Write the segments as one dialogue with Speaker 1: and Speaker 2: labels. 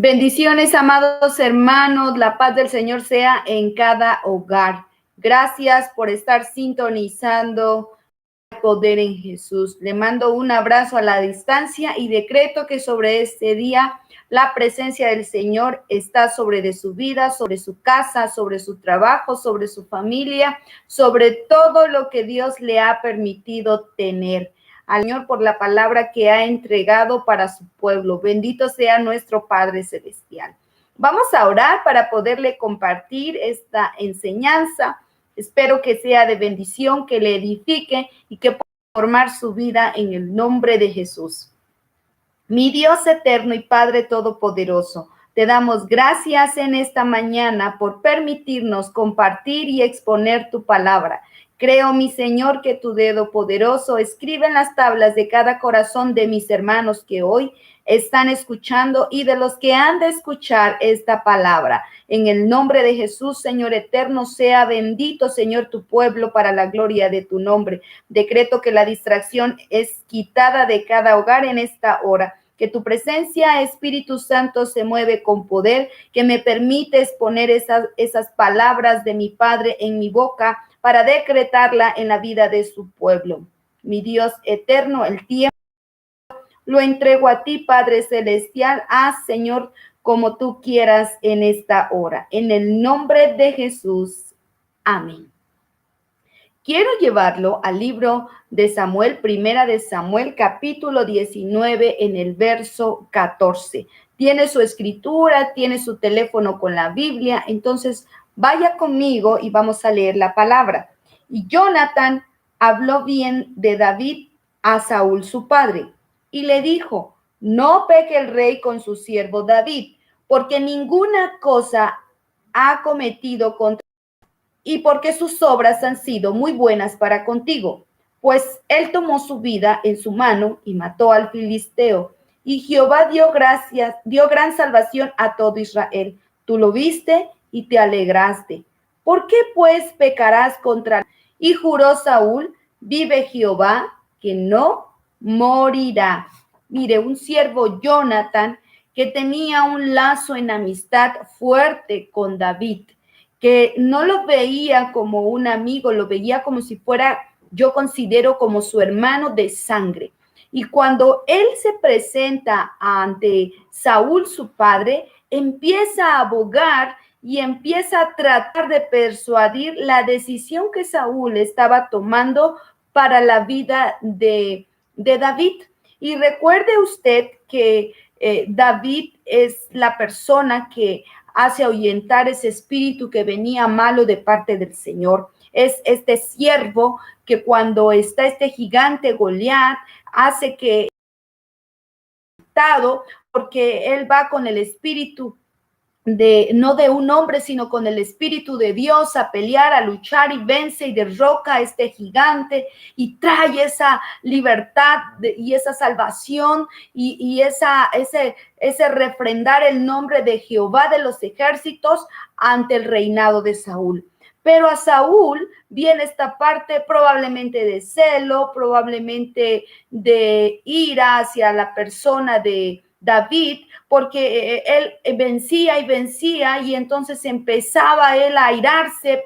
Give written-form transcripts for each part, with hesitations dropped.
Speaker 1: Bendiciones, amados hermanos, la paz del Señor sea en cada hogar. Gracias por estar sintonizando el poder en Jesús. Le mando un abrazo a la distancia y decreto que sobre este día la presencia del Señor está sobre de su vida, sobre su casa, sobre su trabajo, sobre su familia, sobre todo lo que Dios le ha permitido tener. Al Señor por la palabra que ha entregado para su pueblo. Bendito sea nuestro Padre Celestial. Vamos a orar para poderle compartir esta enseñanza. Espero que sea de bendición, que le edifique y que pueda formar su vida en el nombre de Jesús. Mi Dios eterno y Padre todopoderoso, te damos gracias en esta mañana por permitirnos compartir y exponer tu palabra. Creo, mi Señor, que tu dedo poderoso escribe en las tablas de cada corazón de mis hermanos que hoy están escuchando y de los que han de escuchar esta palabra. En el nombre de Jesús, Señor eterno, sea bendito, Señor, tu pueblo para la gloria de tu nombre. Decreto que la distracción es quitada de cada hogar en esta hora. Que tu presencia, Espíritu Santo, se mueve con poder, que me permites poner esas palabras de mi Padre en mi boca para decretarla en la vida de su pueblo. Mi Dios eterno, el tiempo lo entrego a ti, Padre Celestial. Haz, Señor, como tú quieras en esta hora. En el nombre de Jesús. Amén. Quiero llevarlo al libro de Samuel, primera de Samuel, capítulo 19, en el verso 14. Tiene su escritura, tiene su teléfono con la Biblia, entonces vaya conmigo y vamos a leer la palabra. Y Jonathan habló bien de David a Saúl, su padre, y le dijo: no peque el rey con su siervo David, porque ninguna cosa ha cometido contra y porque sus obras han sido muy buenas para contigo, pues él tomó su vida en su mano y mató al filisteo, y Jehová dio gran salvación a todo Israel. Tú lo viste y te alegraste. ¿Por qué pues pecarás contra él? Y juró Saúl: vive Jehová, que no morirá. Mire, un siervo Jonathan que tenía un lazo en amistad fuerte con David, que no lo veía como un amigo, lo veía como si fuera, yo considero, como su hermano de sangre. Y cuando él se presenta ante Saúl, su padre, empieza a abogar y empieza a tratar de persuadir la decisión que Saúl estaba tomando para la vida de David. Y recuerde usted que David es la persona que hace ahuyentar ese espíritu que venía malo de parte del Señor. Es este siervo que cuando está este gigante Goliat hace que, porque él va con el espíritu no de un hombre, sino con el espíritu de Dios a pelear, a luchar, y vence y derroca a este gigante y trae esa libertad y esa salvación y ese refrendar el nombre de Jehová de los ejércitos ante el reinado de Saúl. Pero a Saúl viene esta parte probablemente de celo, probablemente de ira hacia la persona de David, porque él vencía y entonces empezaba él a airarse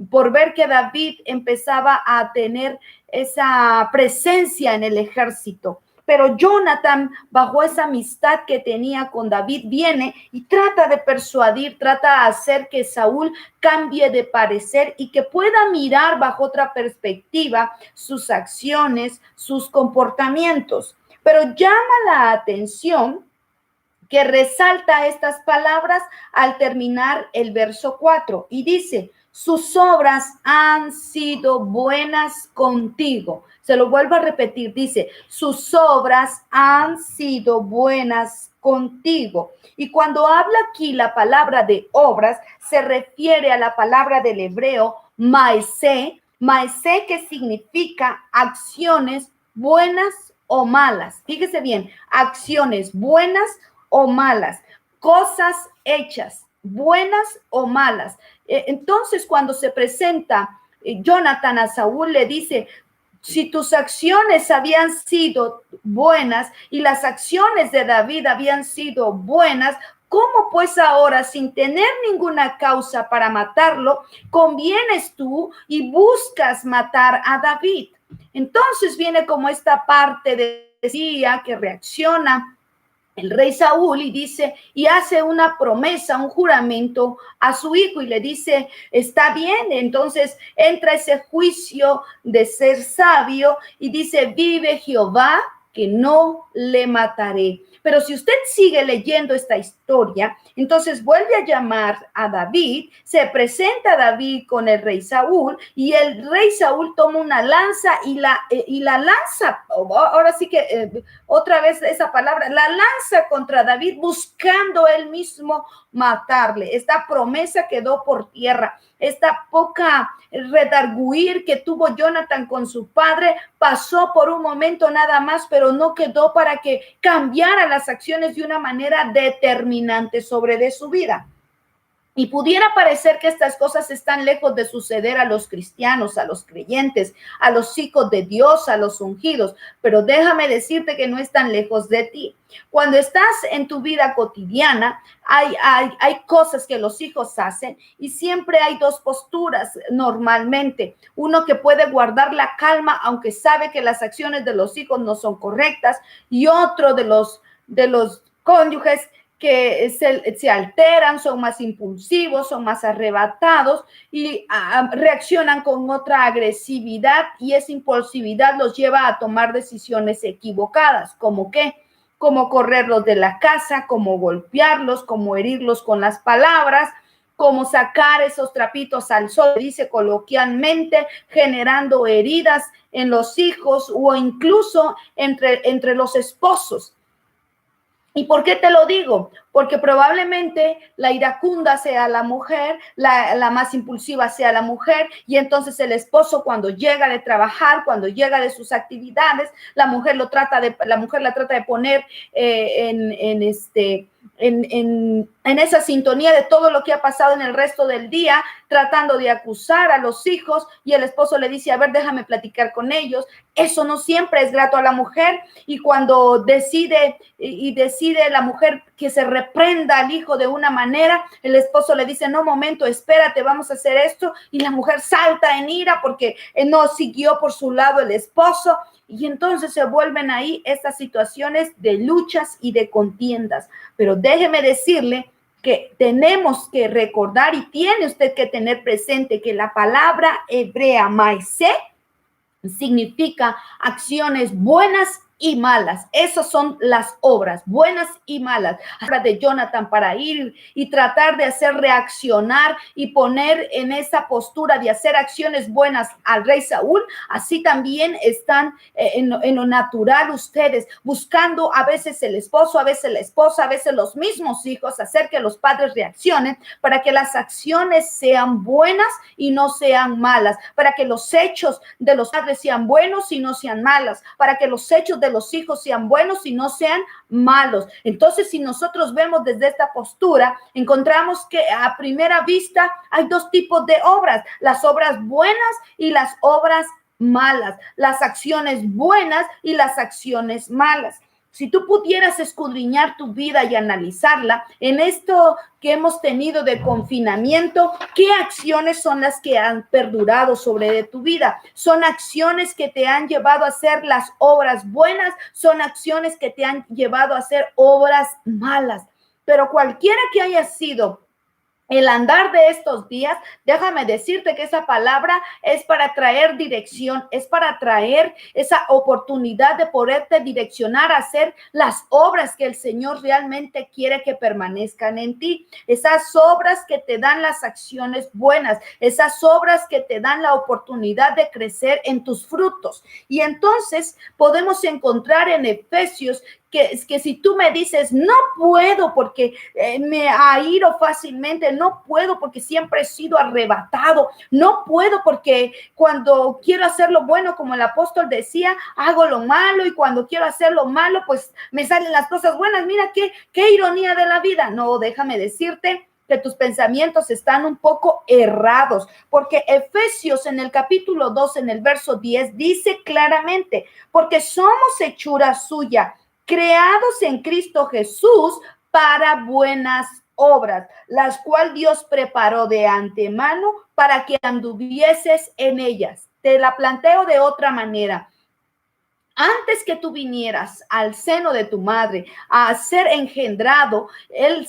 Speaker 1: por ver que David empezaba a tener esa presencia en el ejército. Pero Jonathan, bajo esa amistad que tenía con David, viene y trata de persuadir, trata de hacer que Saúl cambie de parecer y que pueda mirar bajo otra perspectiva sus acciones, sus comportamientos. Pero llama la atención que resalta estas palabras al terminar el verso 4 y dice: sus obras han sido buenas contigo. Se lo vuelvo a repetir, dice: sus obras han sido buenas contigo. Y cuando habla aquí la palabra de obras, se refiere a la palabra del hebreo maesé, que significa acciones buenas o malas. Fíjese bien, acciones buenas o malas, cosas hechas, buenas o malas. Entonces, cuando se presenta Jonathan a Saúl, le dice: Si tus acciones habían sido buenas y las acciones de David habían sido buenas, ¿cómo pues ahora, sin tener ninguna causa para matarlo, convienes tú y buscas matar a David? Entonces viene como esta parte de decía que reacciona el rey Saúl y dice, y hace una promesa, un juramento a su hijo y le dice, está bien. Entonces entra ese juicio de ser sabio y dice, vive Jehová, que no le mataré. Pero si usted sigue leyendo esta historia, entonces vuelve a llamar a David, se presenta a David con el rey Saúl y el rey Saúl toma una lanza y la lanza, ahora sí que otra vez esa palabra, la lanza contra David buscando él mismo matarle. Esta promesa quedó por tierra. Esta poca redarguir que tuvo Jonathan con su padre pasó por un momento nada más, pero no quedó para que cambiara las acciones de una manera determinante sobre de su vida. Y pudiera parecer que estas cosas están lejos de suceder a los cristianos, a los creyentes, a los hijos de Dios, a los ungidos, pero déjame decirte que no están lejos de ti. Cuando estás en tu vida cotidiana, hay cosas que los hijos hacen y siempre hay dos posturas normalmente. Uno que puede guardar la calma aunque sabe que las acciones de los hijos no son correctas, y otro de los cónyuges que se alteran, son más impulsivos, son más arrebatados y reaccionan con otra agresividad, y esa impulsividad los lleva a tomar decisiones equivocadas. ¿Cómo qué? Como correrlos de la casa, como golpearlos, como herirlos con las palabras, como sacar esos trapitos al sol, dice coloquialmente, generando heridas en los hijos o incluso entre los esposos. ¿Y por qué te lo digo? Porque probablemente la iracunda sea la mujer, la más impulsiva sea la mujer, y entonces el esposo, cuando llega de trabajar, cuando llega de sus actividades, la mujer la trata de poner en esa sintonía de todo lo que ha pasado en el resto del día, tratando de acusar a los hijos, y el esposo le dice, a ver, déjame platicar con ellos. Eso no siempre es grato a la mujer, y cuando decide la mujer que se reprenda al hijo de una manera, el esposo le dice, no, momento, espérate, vamos a hacer esto, y la mujer salta en ira porque no siguió por su lado el esposo, y entonces se vuelven ahí estas situaciones de luchas y de contiendas. Pero déjeme decirle que tenemos que recordar, y tiene usted que tener presente, que la palabra hebrea maaseh significa acciones buenas y malas. Esas son las obras, buenas y malas. Habla de Jonathan para ir y tratar de hacer reaccionar y poner en esa postura de hacer acciones buenas al rey Saúl. Así también están en lo natural ustedes, buscando a veces el esposo, a veces la esposa, a veces los mismos hijos, hacer que los padres reaccionen para que las acciones sean buenas y no sean malas, para que los hechos de los padres sean buenos y no sean malas, para que los hechos de los hijos sean buenos y no sean malos. Entonces, si nosotros vemos desde esta postura, encontramos que a primera vista hay dos tipos de obras: las obras buenas y las obras malas, las acciones buenas y las acciones malas. Si tú pudieras escudriñar tu vida y analizarla en esto que hemos tenido de confinamiento, ¿qué acciones son las que han perdurado sobre de tu vida? ¿Son acciones que te han llevado a hacer las obras buenas? ¿Son acciones que te han llevado a hacer obras malas? Pero cualquiera que haya sido el andar de estos días, déjame decirte que esa palabra es para traer dirección, es para traer esa oportunidad de poderte direccionar a hacer las obras que el Señor realmente quiere que permanezcan en ti. Esas obras que te dan las acciones buenas, esas obras que te dan la oportunidad de crecer en tus frutos. Y entonces podemos encontrar en Efesios que si tú me dices, no puedo porque me airo fácilmente, no puedo porque siempre he sido arrebatado, no puedo porque cuando quiero hacer lo bueno, como el apóstol decía, hago lo malo, y cuando quiero hacer lo malo, pues me salen las cosas buenas. Mira qué ironía de la vida. No, déjame decirte que tus pensamientos están un poco errados, porque Efesios en el capítulo 2, en el verso 10, dice claramente, porque somos hechura suya, creados en Cristo Jesús para buenas obras, las cuales Dios preparó de antemano para que anduvieses en ellas. Te la planteo de otra manera. Antes que tú vinieras al seno de tu madre a ser engendrado, el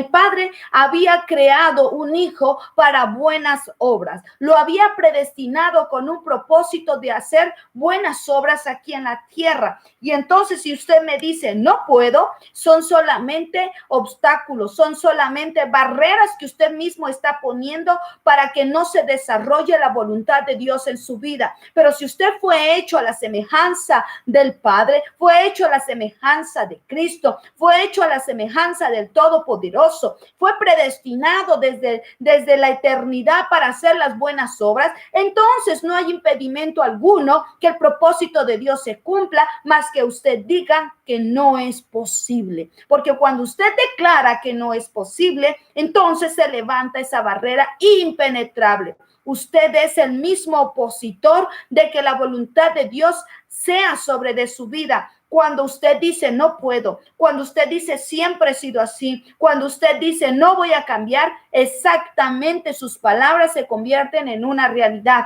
Speaker 1: Padre había creado un hijo para buenas obras. Lo había predestinado con un propósito de hacer buenas obras aquí en la tierra. Y entonces, si usted me dice, no puedo, son solamente obstáculos, son solamente barreras que usted mismo está poniendo para que no se desarrolle la voluntad de Dios en su vida. Pero si usted fue hecho a la semejanza del Padre, fue hecho a la semejanza de Cristo, fue hecho a la semejanza del Todopoderoso, fue predestinado desde la eternidad para hacer las buenas obras, entonces no hay impedimento alguno que el propósito de Dios se cumpla, más que usted diga que no es posible. Porque cuando usted declara que no es posible, entonces se levanta esa barrera impenetrable. Usted es el mismo opositor de que la voluntad de Dios sea sobre de su vida. Cuando usted dice no puedo, cuando usted dice siempre he sido así, cuando usted dice no voy a cambiar, exactamente sus palabras se convierten en una realidad.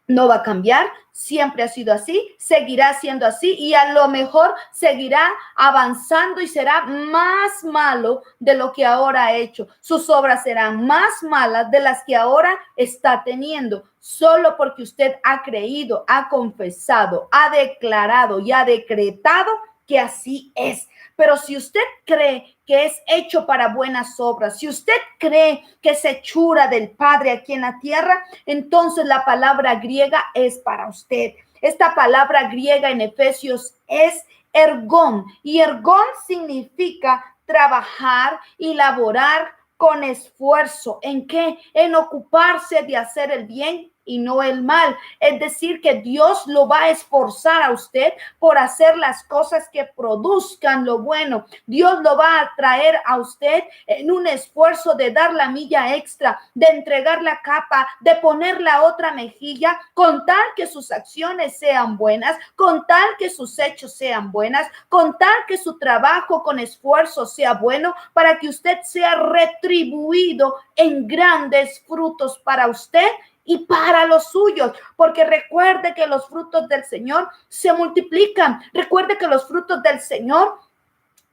Speaker 1: No va a cambiar, siempre ha sido así, seguirá siendo así y a lo mejor seguirá avanzando y será más malo de lo que ahora ha hecho. Sus obras serán más malas de las que ahora está teniendo, solo porque usted ha creído, ha confesado, ha declarado y ha decretado que así es. Pero si usted cree que es hecho para buenas obras, si usted cree que es hechura del Padre aquí en la tierra, entonces la palabra griega es para usted. Esta palabra griega en Efesios es ergón, y ergón significa trabajar y laborar con esfuerzo. ¿En qué? En ocuparse de hacer el bien y no el mal. Es decir, que Dios lo va a esforzar a usted por hacer las cosas que produzcan lo bueno. Dios lo va a traer a usted en un esfuerzo de dar la milla extra, de entregar la capa, de poner la otra mejilla, con tal que sus acciones sean buenas, con tal que sus hechos sean buenas, con tal que su trabajo con esfuerzo sea bueno, para que usted sea retribuido en grandes frutos para usted y para los suyos, porque recuerde que los frutos del Señor se multiplican. Recuerde que los frutos del Señor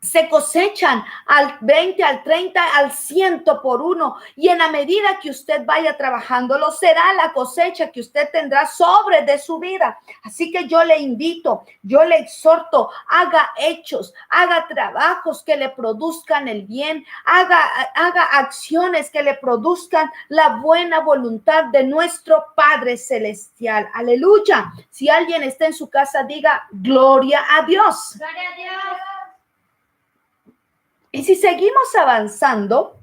Speaker 1: se cosechan al 20, al 30, al 100 por uno. Y en la medida que usted vaya trabajándolo, será la cosecha que usted tendrá sobre de su vida. Así que yo le invito, yo le exhorto, haga hechos, haga trabajos que le produzcan el bien, haga acciones que le produzcan la buena voluntad de nuestro Padre Celestial. Aleluya. Si alguien está en su casa, diga gloria a Dios.
Speaker 2: Gloria a Dios.
Speaker 1: Y si seguimos avanzando,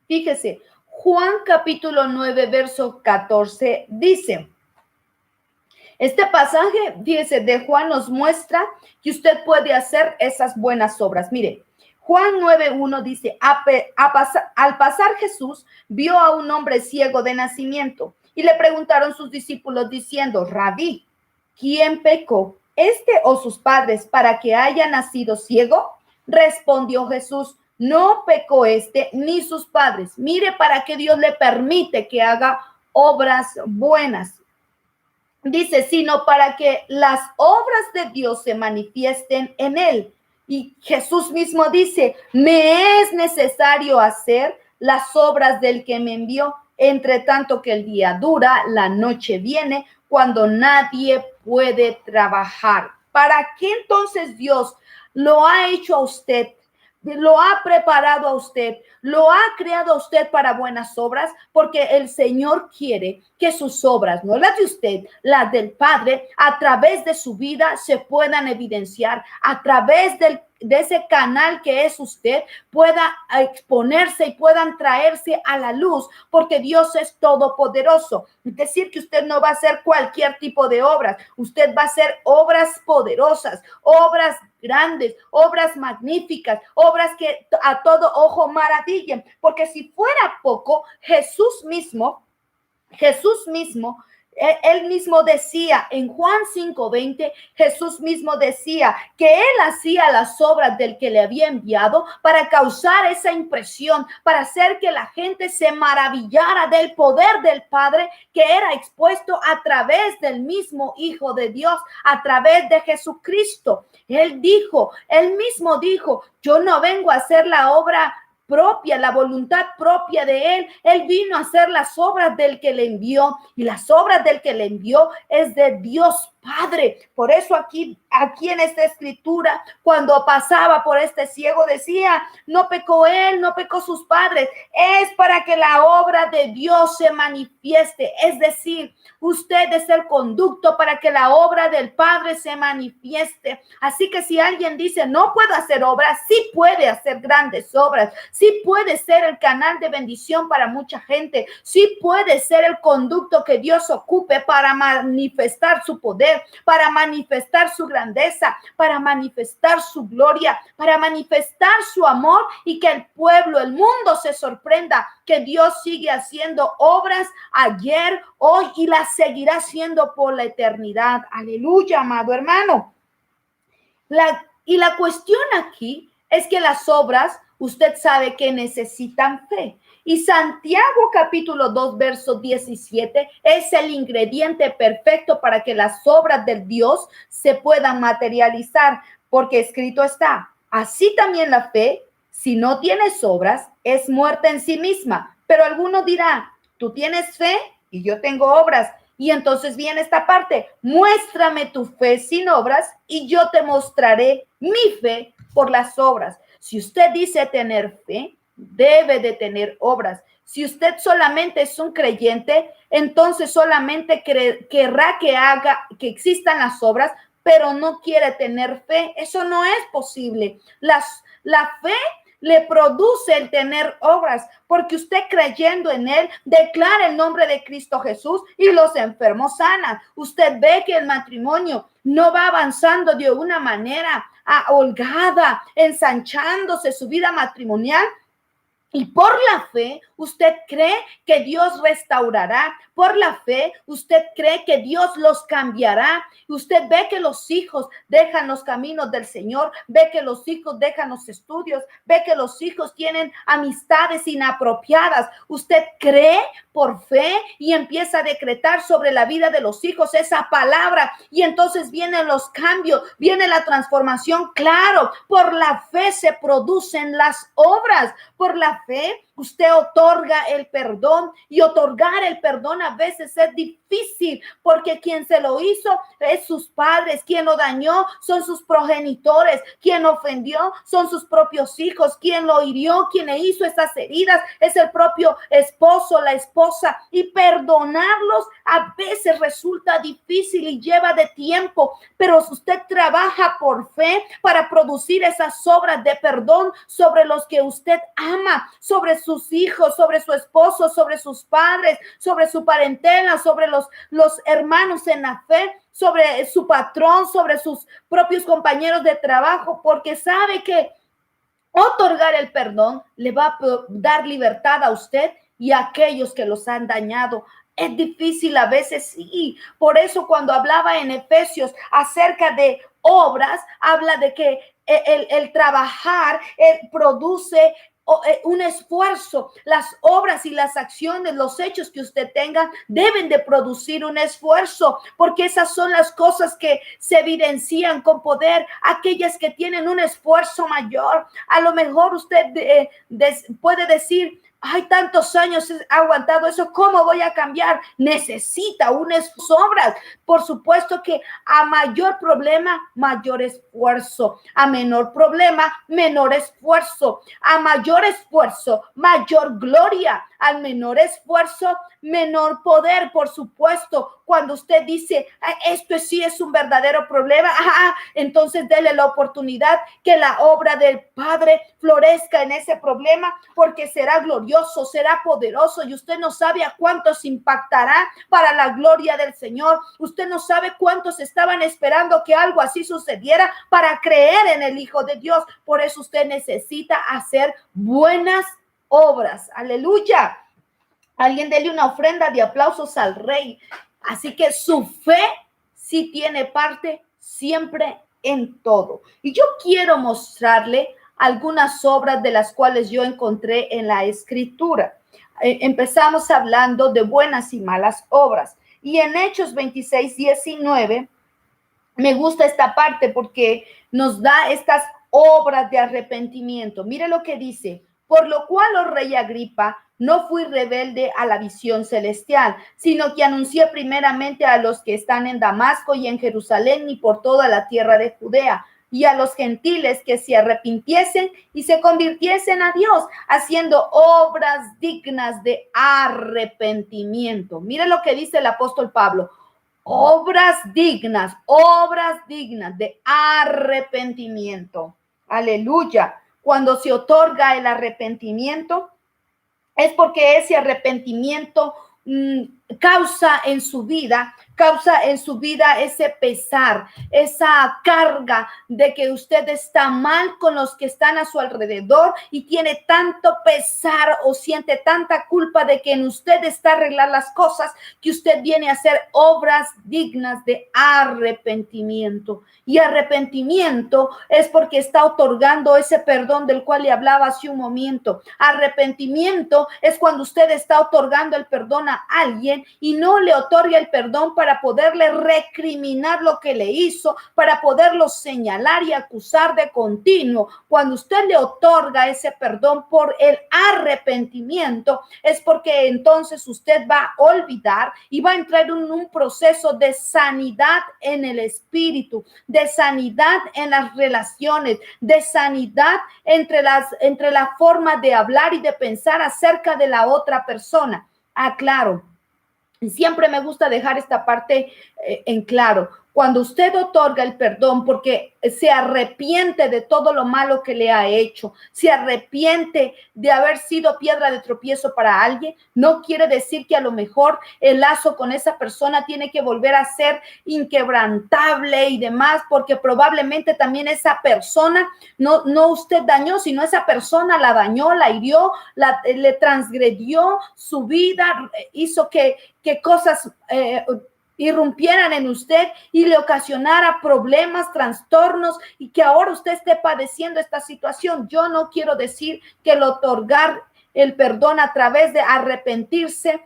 Speaker 1: fíjese, Juan capítulo 9, verso 14 dice, este pasaje, fíjese, de Juan nos muestra que usted puede hacer esas buenas obras. Mire, Juan 9:1 dice, al pasar Jesús vio a un hombre ciego de nacimiento y le preguntaron sus discípulos diciendo, Rabí, ¿quién pecó, este o sus padres, para que haya nacido ciego? Respondió Jesús, no pecó este ni sus padres. Mire para qué Dios le permite que haga obras buenas. Dice, sino para que las obras de Dios se manifiesten en él. Y Jesús mismo dice, me es necesario hacer las obras del que me envió. Entre tanto que el día dura, la noche viene, cuando nadie puede trabajar. ¿Para qué entonces Dios lo ha hecho a usted? Lo ha preparado a usted, lo ha creado a usted para buenas obras, porque el Señor quiere que sus obras, no las de usted, las del Padre, a través de su vida se puedan evidenciar, a través ese canal que es usted pueda exponerse y puedan traerse a la luz, porque Dios es todopoderoso. Es decir, que usted no va a hacer cualquier tipo de obras, usted va a hacer obras poderosas, obras grandes, obras magníficas, obras que a todo ojo maravillen, porque si fuera poco, Jesús mismo, él mismo decía en Juan 5:20, Jesús mismo decía que él hacía las obras del que le había enviado para causar esa impresión, para hacer que la gente se maravillara del poder del Padre que era expuesto a través del mismo Hijo de Dios, a través de Jesucristo. Él mismo dijo, yo no vengo a hacer la obra propia, la voluntad propia de él. Él vino a hacer las obras del que le envió, y las obras del que le envió es de Dios Padre. Por eso aquí en esta escritura, cuando pasaba por este ciego, decía, no pecó él, no pecó sus padres, es para que la obra de Dios se manifieste. Es decir, usted es el conducto para que la obra del Padre se manifieste. Así que si alguien dice, no puedo hacer obras, sí puede hacer grandes obras, sí puede ser el canal de bendición para mucha gente, sí puede ser el conducto que Dios ocupe para manifestar su poder, para manifestar su grandeza, para manifestar su gloria, para manifestar su amor, y que el pueblo, el mundo se sorprenda que Dios sigue haciendo obras ayer, hoy y las seguirá haciendo por la eternidad. Aleluya, amado hermano. La cuestión aquí es que las obras, usted sabe que necesitan fe. Y Santiago capítulo 2, verso 17 es el ingrediente perfecto para que las obras del Dios se puedan materializar, porque escrito está, así también la fe, si no tienes obras, es muerta en sí misma. Pero alguno dirá, tú tienes fe y yo tengo obras. Y entonces viene esta parte, muéstrame tu fe sin obras y yo te mostraré mi fe por las obras. Si usted dice tener fe, debe de tener obras. Si usted solamente es un creyente, entonces solamente querrá que existan las obras, pero no quiere tener fe. Eso no es posible. La fe le produce el tener obras, porque usted creyendo en él declara el nombre de Cristo Jesús y los enfermos sanan. Usted ve que el matrimonio no va avanzando de una manera holgada, ensanchándose su vida matrimonial. Y por la fe, usted cree que Dios restaurará. Por la fe, usted cree que Dios los cambiará. Usted ve que los hijos dejan los caminos del Señor. Ve que los hijos dejan los estudios. Ve que los hijos tienen amistades inapropiadas. Usted cree por fe y empieza a decretar sobre la vida de los hijos esa palabra. Y entonces vienen los cambios, viene la transformación. Claro, por la fe se producen las obras. Por la fe, usted otorga el perdón, y otorgar el perdón a veces es difícil, porque quien se lo hizo es sus padres, quien lo dañó son sus progenitores, quien ofendió son sus propios hijos, quien lo hirió, quien le hizo esas heridas es el propio esposo, la esposa, y perdonarlos a veces resulta difícil y lleva de tiempo, pero si usted trabaja por fe para producir esas obras de perdón sobre los que usted ama, sobre sus hijos, sobre su esposo, sobre sus padres, sobre su parentela, sobre los hermanos en la fe, sobre su patrón, sobre sus propios compañeros de trabajo, porque sabe que otorgar el perdón le va a dar libertad a usted y a aquellos que los han dañado. Es difícil a veces, sí. Por eso cuando hablaba en Efesios acerca de obras, habla de que el trabajar produce un esfuerzo. Las obras y las acciones, los hechos que usted tenga deben de producir un esfuerzo, porque esas son las cosas que se evidencian con poder, aquellas que tienen un esfuerzo mayor. A lo mejor usted puede decir, ay, tantos años he aguantado eso, ¿cómo voy a cambiar? Necesita unas obras. Por supuesto que a mayor problema, mayor esfuerzo. A menor problema, menor esfuerzo. A mayor esfuerzo, mayor gloria. Al menor esfuerzo, menor poder, por supuesto. Cuando usted dice, esto sí es un verdadero problema, entonces dele la oportunidad que la obra del Padre florezca en ese problema, porque será glorioso, será poderoso, y usted no sabe a cuántos impactará para la gloria del Señor. Usted no sabe cuántos estaban esperando que algo así sucediera para creer en el Hijo de Dios. Por eso usted necesita hacer buenas obras. Aleluya. Alguien dele una ofrenda de aplausos al Rey. Así que su fe sí tiene parte siempre en todo. Y yo quiero mostrarle algunas obras de las cuales yo encontré en la Escritura. Empezamos hablando de buenas y malas obras. Y en Hechos 26:19, me gusta esta parte porque nos da estas obras de arrepentimiento. Mire lo que dice: por lo cual, oh rey Agripa, no fui rebelde a la visión celestial, sino que anuncié primeramente a los que están en Damasco y en Jerusalén y por toda la tierra de Judea, y a los gentiles que se arrepintiesen y se convirtiesen a Dios, haciendo obras dignas de arrepentimiento. Mire lo que dice el apóstol Pablo: obras dignas de arrepentimiento. Aleluya. Cuando se otorga el arrepentimiento, es porque ese arrepentimiento causa en su vida ese pesar, esa carga de que usted está mal con los que están a su alrededor y tiene tanto pesar o siente tanta culpa de que en usted está arreglar las cosas, que usted viene a hacer obras dignas de arrepentimiento. Y arrepentimiento es porque está otorgando ese perdón del cual le hablaba hace un momento. Arrepentimiento es cuando usted está otorgando el perdón a alguien y no le otorga el perdón para poderle recriminar lo que le hizo, para poderlo señalar y acusar de continuo. Cuando usted le otorga ese perdón por el arrepentimiento, es porque entonces usted va a olvidar y va a entrar en un proceso de sanidad en el espíritu, de sanidad en las relaciones, de sanidad entre la forma de hablar y de pensar acerca de la otra persona. Claro. Siempre me gusta dejar esta parte en claro. Cuando usted otorga el perdón porque se arrepiente de todo lo malo que le ha hecho, se arrepiente de haber sido piedra de tropiezo para alguien, no quiere decir que a lo mejor el lazo con esa persona tiene que volver a ser inquebrantable y demás, porque probablemente también esa persona, no usted dañó, sino esa persona la dañó, la hirió, le transgredió su vida, hizo que cosas irrumpieran en usted y le ocasionara problemas, trastornos, y que ahora usted esté padeciendo esta situación. Yo no quiero decir que el otorgar el perdón a través de arrepentirse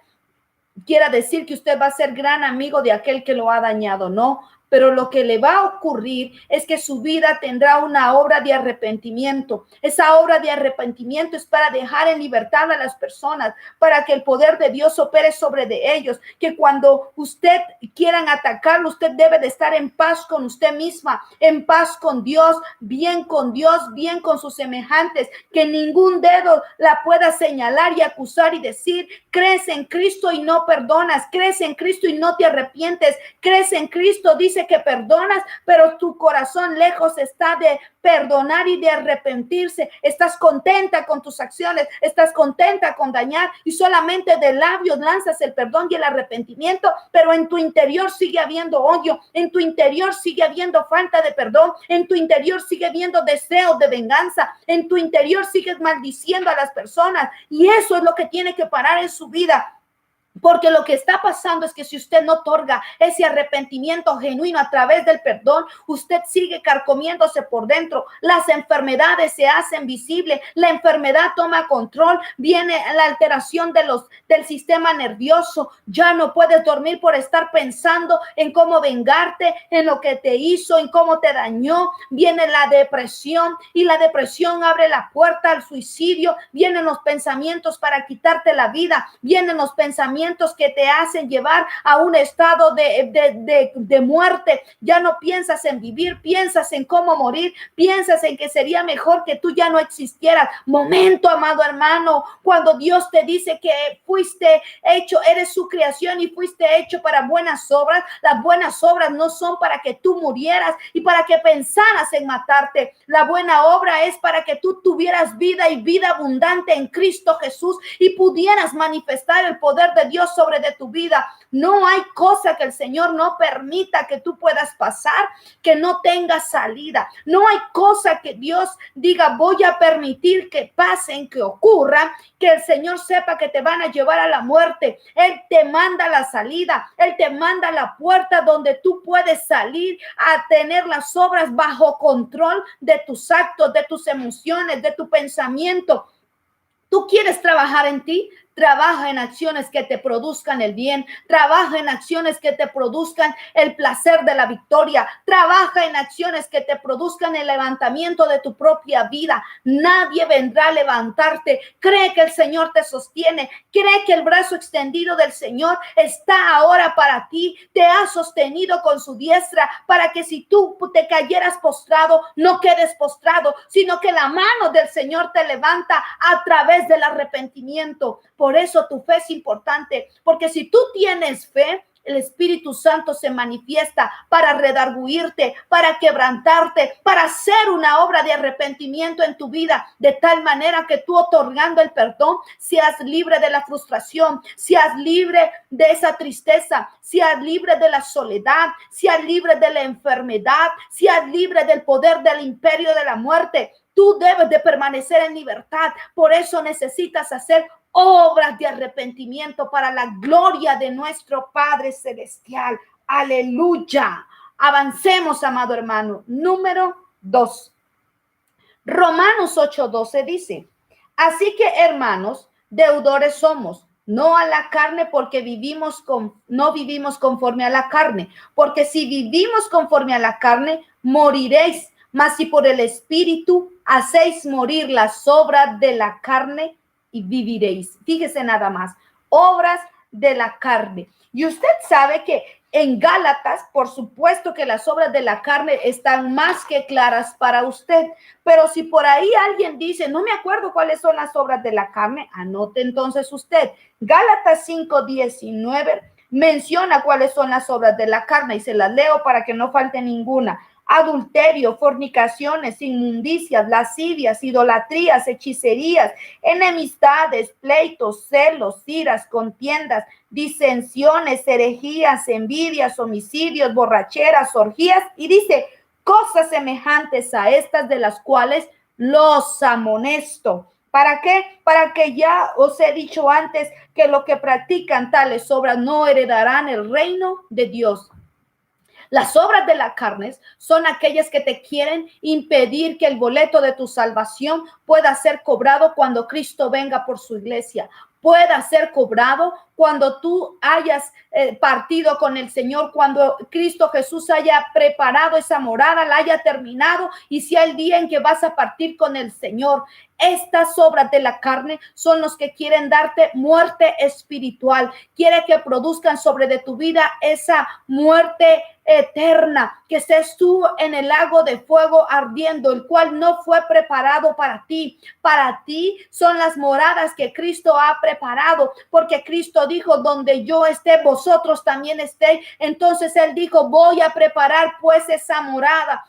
Speaker 1: quiera decir que usted va a ser gran amigo de aquel que lo ha dañado, no. Pero lo que le va a ocurrir es que su vida tendrá una obra de arrepentimiento. Esa obra de arrepentimiento es para dejar en libertad a las personas, para que el poder de Dios opere sobre de ellos, que cuando usted quieran atacarlo, usted debe de estar en paz con usted misma, en paz con Dios, bien con sus semejantes, que ningún dedo la pueda señalar y acusar y decir: crees en Cristo y no perdonas, crees en Cristo y no te arrepientes, crees en Cristo, dice que perdonas, pero tu corazón lejos está de perdonar y de arrepentirse. Estás contenta con tus acciones, estás contenta con dañar y solamente de labios lanzas el perdón y el arrepentimiento, pero en tu interior sigue habiendo odio, en tu interior sigue habiendo falta de perdón, en tu interior sigue habiendo deseos de venganza, en tu interior sigues maldiciendo a las personas, y eso es lo que tiene que parar en su vida. Porque lo que está pasando es que si usted no otorga ese arrepentimiento genuino a través del perdón, usted sigue carcomiéndose por dentro. Las enfermedades se hacen visibles, la enfermedad toma control, viene la alteración del sistema nervioso. Ya no puedes dormir por estar pensando en cómo vengarte, en lo que te hizo, en cómo te dañó. Viene la depresión y la depresión abre la puerta al suicidio. Vienen los pensamientos para quitarte la vida, vienen los pensamientos que te hacen llevar a un estado de muerte. Ya no piensas en vivir, piensas en cómo morir, piensas en que sería mejor que tú ya no existieras. Momento, amado hermano, cuando Dios te dice que fuiste hecho, eres su creación y fuiste hecho para buenas obras, las buenas obras no son para que tú murieras y para que pensaras en matarte. La buena obra es para que tú tuvieras vida y vida abundante en Cristo Jesús y pudieras manifestar el poder de Dios sobre de tu vida. No hay cosa que el Señor no permita que tú puedas pasar, que no tenga salida. No hay cosa que Dios diga, voy a permitir que pasen, que ocurra, que el Señor sepa que te van a llevar a la muerte. Él te manda la salida, Él te manda la puerta donde tú puedes salir a tener las obras bajo control de tus actos, de tus emociones, de tu pensamiento. ¿Tú quieres trabajar en ti? Trabaja en acciones que te produzcan el bien. Trabaja en acciones que te produzcan el placer de la victoria. Trabaja en acciones que te produzcan el levantamiento de tu propia vida. Nadie vendrá a levantarte. Cree que el Señor te sostiene. Cree que el brazo extendido del Señor está ahora para ti. Te ha sostenido con su diestra para que si tú te cayeras postrado, no quedes postrado, sino que la mano del Señor te levanta a través del arrepentimiento. Por eso tu fe es importante, porque si tú tienes fe, el Espíritu Santo se manifiesta para redarguirte, para quebrantarte, para hacer una obra de arrepentimiento en tu vida, de tal manera que tú, otorgando el perdón, seas libre de la frustración, seas libre de esa tristeza, seas libre de la soledad, seas libre de la enfermedad, seas libre del poder del imperio de la muerte. Tú debes de permanecer en libertad. Por eso necesitas hacer obras de arrepentimiento para la gloria de nuestro Padre Celestial. Aleluya. Avancemos, amado hermano. Número 2. Romanos 8:12 dice, así que, hermanos, deudores somos, no a la carne, porque no vivimos conforme a la carne, porque si vivimos conforme a la carne, moriréis, mas si por el Espíritu hacéis morir las obras de la carne, y viviréis. Fíjese nada más, obras de la carne. Y usted sabe que en Gálatas, por supuesto que las obras de la carne están más que claras para usted, pero si por ahí alguien dice, no me acuerdo cuáles son las obras de la carne, anote entonces usted. Gálatas 5:19 menciona cuáles son las obras de la carne y se las leo para que no falte ninguna. Adulterio, fornicaciones, inmundicias, lascivias, idolatrías, hechicerías, enemistades, pleitos, celos, iras, contiendas, disensiones, herejías, envidias, homicidios, borracheras, orgías, y dice, cosas semejantes a estas, de las cuales los amonesto. ¿Para qué? Para que ya os he dicho antes que los que practican tales obras no heredarán el reino de Dios. Las obras de la carne son aquellas que te quieren impedir que el boleto de tu salvación pueda ser cobrado cuando Cristo venga por su iglesia. Pueda ser cobrado cuando tú hayas partido con el Señor, cuando Cristo Jesús haya preparado esa morada, la haya terminado y sea el día en que vas a partir con el Señor. Estas obras de la carne son los que quieren darte muerte espiritual, quiere que produzcan sobre de tu vida esa muerte eterna, que estés tú en el lago de fuego ardiendo, el cual no fue preparado para ti. Para ti son las moradas que Cristo ha preparado, porque Cristo dijo, donde yo esté, vosotros también estéis. Entonces Él dijo, voy a preparar pues esa morada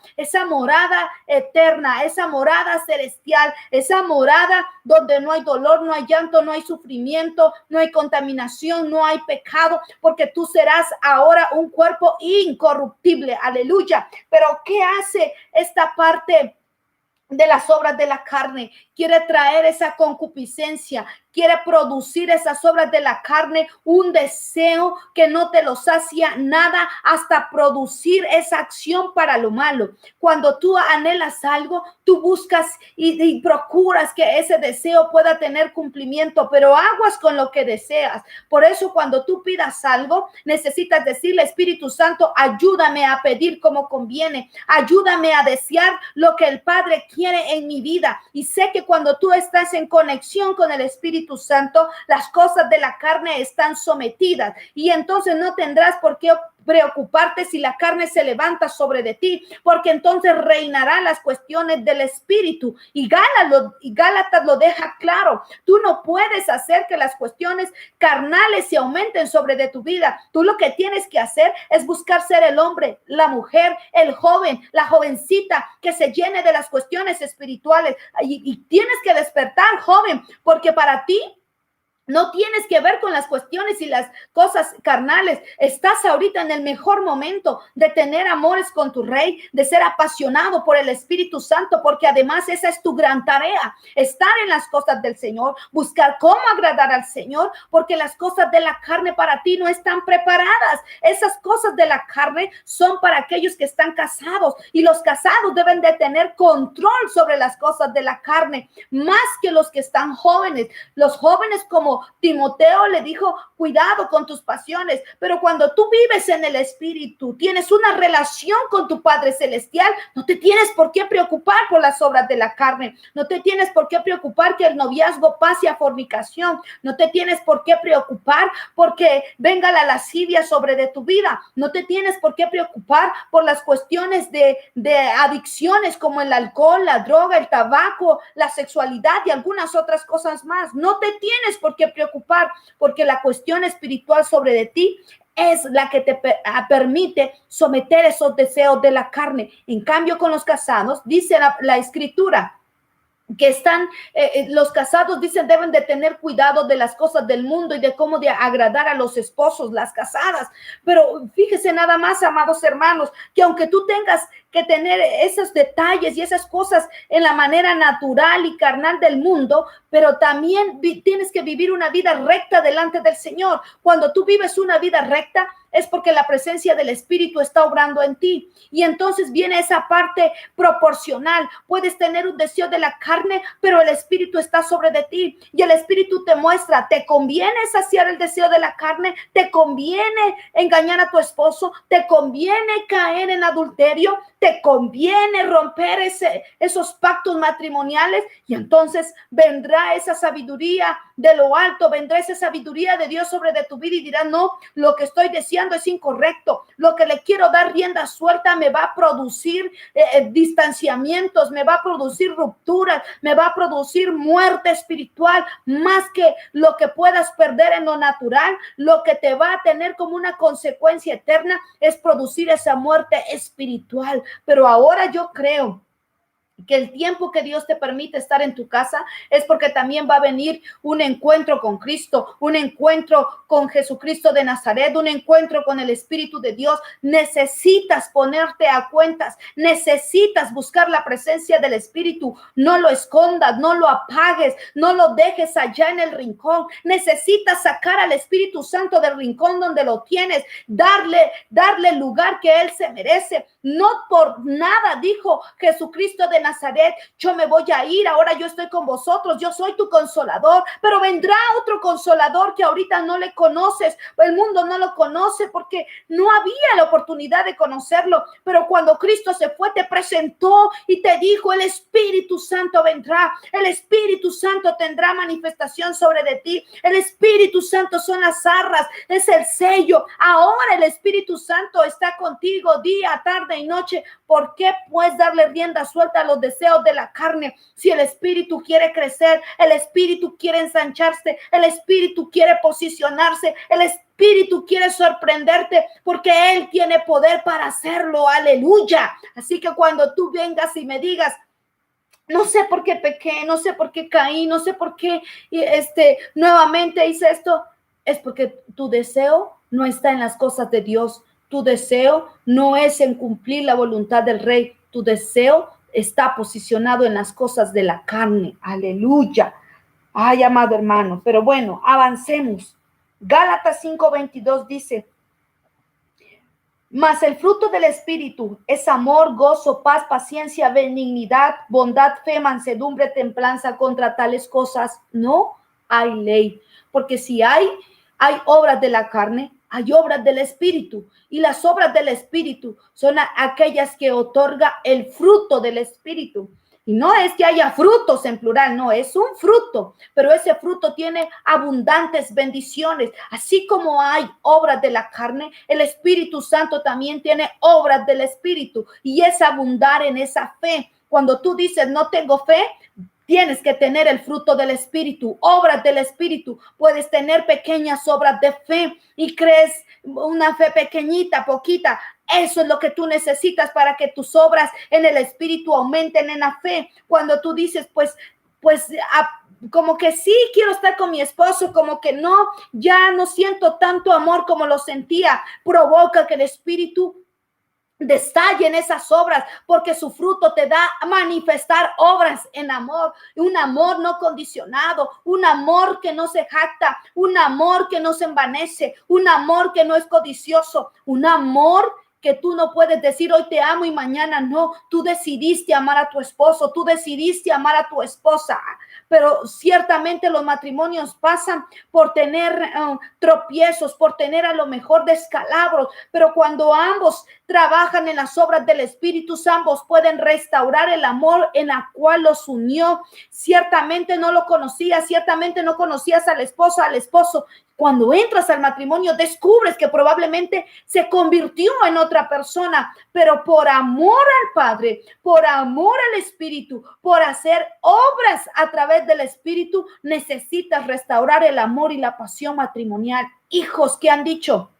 Speaker 1: eterna, esa morada celestial, esa morada donde no hay dolor, no hay llanto, no hay sufrimiento, no hay contaminación, no hay pecado, porque tú serás ahora un cuerpo incorruptible. Aleluya. Pero ¿qué hace esta parte de las obras de la carne? Quiere traer esa concupiscencia, quiere producir esas obras de la carne, un deseo que no te lo sacia nada hasta producir esa acción para lo malo. Cuando tú anhelas algo, tú buscas y procuras que ese deseo pueda tener cumplimiento, pero aguas con lo que deseas. Por eso cuando tú pidas algo, necesitas decirle: Espíritu Santo, ayúdame a pedir como conviene, ayúdame a desear lo que el Padre quiere en mi vida. Y sé que cuando tú estás en conexión con el Espíritu Santo, las cosas de la carne están sometidas y entonces no tendrás por qué preocuparte si la carne se levanta sobre de ti, porque entonces reinarán las cuestiones del Espíritu. Y Gálatas lo deja claro: tú no puedes hacer que las cuestiones carnales se aumenten sobre de tu vida. Tú lo que tienes que hacer es buscar ser el hombre, la mujer, el joven, la jovencita que se llene de las cuestiones espirituales. Y tienes que despertar, joven, porque para ti no tienes que ver con las cuestiones y las cosas carnales. Estás ahorita en el mejor momento de tener amores con tu Rey, de ser apasionado por el Espíritu Santo, porque además esa es tu gran tarea, estar en las cosas del Señor, buscar cómo agradar al Señor, porque las cosas de la carne para ti no están preparadas. Esas cosas de la carne son para aquellos que están casados, y los casados deben de tener control sobre las cosas de la carne, más que los que están jóvenes. Los jóvenes, como Timoteo le dijo: cuidado con tus pasiones, pero cuando tú vives en el Espíritu, tienes una relación con tu Padre Celestial, no te tienes por qué preocupar por las obras de la carne, no te tienes por qué preocupar que el noviazgo pase a fornicación, no te tienes por qué preocupar porque venga la lascivia sobre de tu vida, no te tienes por qué preocupar por las cuestiones de adicciones como el alcohol, la droga, el tabaco, la sexualidad y algunas otras cosas más. No te tienes por qué preocupar, porque la cuestión espiritual sobre de ti es la que te permite someter esos deseos de la carne. En cambio, con los casados, dice la Escritura, que están, los casados dicen deben de tener cuidado de las cosas del mundo y de cómo de agradar a los esposos, las casadas. Pero fíjese nada más, amados hermanos, que aunque tú tengas que tener esos detalles y esas cosas en la manera natural y carnal del mundo, pero también tienes que vivir una vida recta delante del Señor. Cuando tú vives una vida recta, es porque la presencia del Espíritu está obrando en ti. Y entonces viene esa parte proporcional. Puedes tener un deseo de la carne, pero el Espíritu está sobre de ti. Y el Espíritu te muestra: ¿te conviene saciar el deseo de la carne? ¿Te conviene engañar a tu esposo? ¿Te conviene caer en adulterio? ¿Te conviene romper esos pactos matrimoniales? Y entonces vendrá esa sabiduría de lo alto, vendrá esa sabiduría de Dios sobre de tu vida y dirás: no, lo que estoy deseando es incorrecto, lo que le quiero dar rienda suelta me va a producir distanciamientos, me va a producir rupturas, me va a producir muerte espiritual, más que lo que puedas perder en lo natural. Lo que te va a tener como una consecuencia eterna es producir esa muerte espiritual. Pero ahora yo creo que el tiempo que Dios te permite estar en tu casa es porque también va a venir un encuentro con Cristo, un encuentro con Jesucristo de Nazaret, un encuentro con el Espíritu de Dios. Necesitas ponerte a cuentas, necesitas buscar la presencia del Espíritu. No lo escondas, no lo apagues, no lo dejes allá en el rincón. Necesitas sacar al Espíritu Santo del rincón donde lo tienes, darle el lugar que Él se merece. No por nada dijo Jesucristo de Nazaret: yo me voy a ir, ahora yo estoy con vosotros, yo soy tu consolador. Pero vendrá otro consolador que ahorita no le conoces, el mundo no lo conoce porque no había la oportunidad de conocerlo. Pero cuando Cristo se fue, te presentó y te dijo: el Espíritu Santo vendrá, el Espíritu Santo tendrá manifestación sobre de ti. El Espíritu Santo son las arras, es el sello. Ahora el Espíritu Santo está contigo día, tarde y noche. ¿Por qué puedes darle rienda suelta a los deseos de la carne? Si el Espíritu quiere crecer, el Espíritu quiere ensancharse, el Espíritu quiere posicionarse, el Espíritu quiere sorprenderte, porque Él tiene poder para hacerlo. Aleluya. Así que cuando tú vengas y me digas: no sé por qué pequé, no sé por qué caí, no sé por qué nuevamente hice esto, es porque tu deseo no está en las cosas de Dios. Tu deseo no es en cumplir la voluntad del Rey. Tu deseo está posicionado en las cosas de la carne. Aleluya. Ay, amado hermano, pero bueno, avancemos. Gálatas 5:22 dice, mas el fruto del Espíritu es amor, gozo, paz, paciencia, benignidad, bondad, fe, mansedumbre, templanza. Contra tales cosas no hay ley. Porque si hay obras de la carne, hay obras del Espíritu. Y las obras del Espíritu son aquellas que otorga el fruto del Espíritu. Y no es que haya frutos en plural, no, es un fruto, pero ese fruto tiene abundantes bendiciones. Así como hay obras de la carne, el Espíritu Santo también tiene obras del Espíritu y es abundar en esa fe. Cuando tú dices no tengo fe, tienes que tener el fruto del Espíritu, obras del Espíritu. Puedes tener pequeñas obras de fe y crees una fe pequeñita, poquita. Eso es lo que tú necesitas para que tus obras en el Espíritu aumenten en la fe. Cuando tú dices, pues, como que sí quiero estar con mi esposo, como que no, ya no siento tanto amor como lo sentía. Provoca que el Espíritu destalle en esas obras, porque su fruto te da a manifestar obras en amor, un amor no condicionado, un amor que no se jacta, un amor que no se envanece, un amor que no es codicioso, un amor que tú no puedes decir hoy te amo y mañana no. Tú decidiste amar a tu esposo, tú decidiste amar a tu esposa, pero ciertamente los matrimonios pasan por tener tropiezos, por tener a lo mejor descalabros, pero cuando ambos trabajan en las obras del Espíritu, ambos pueden restaurar el amor en la cual los unió. Ciertamente no lo conocías, ciertamente no conocías a la esposa, al esposo. Cuando entras al matrimonio, descubres que probablemente se convirtió en otra persona, pero por amor al Padre, por amor al Espíritu, por hacer obras a través del Espíritu, necesitas restaurar el amor y la pasión matrimonial. Hijos que han dicho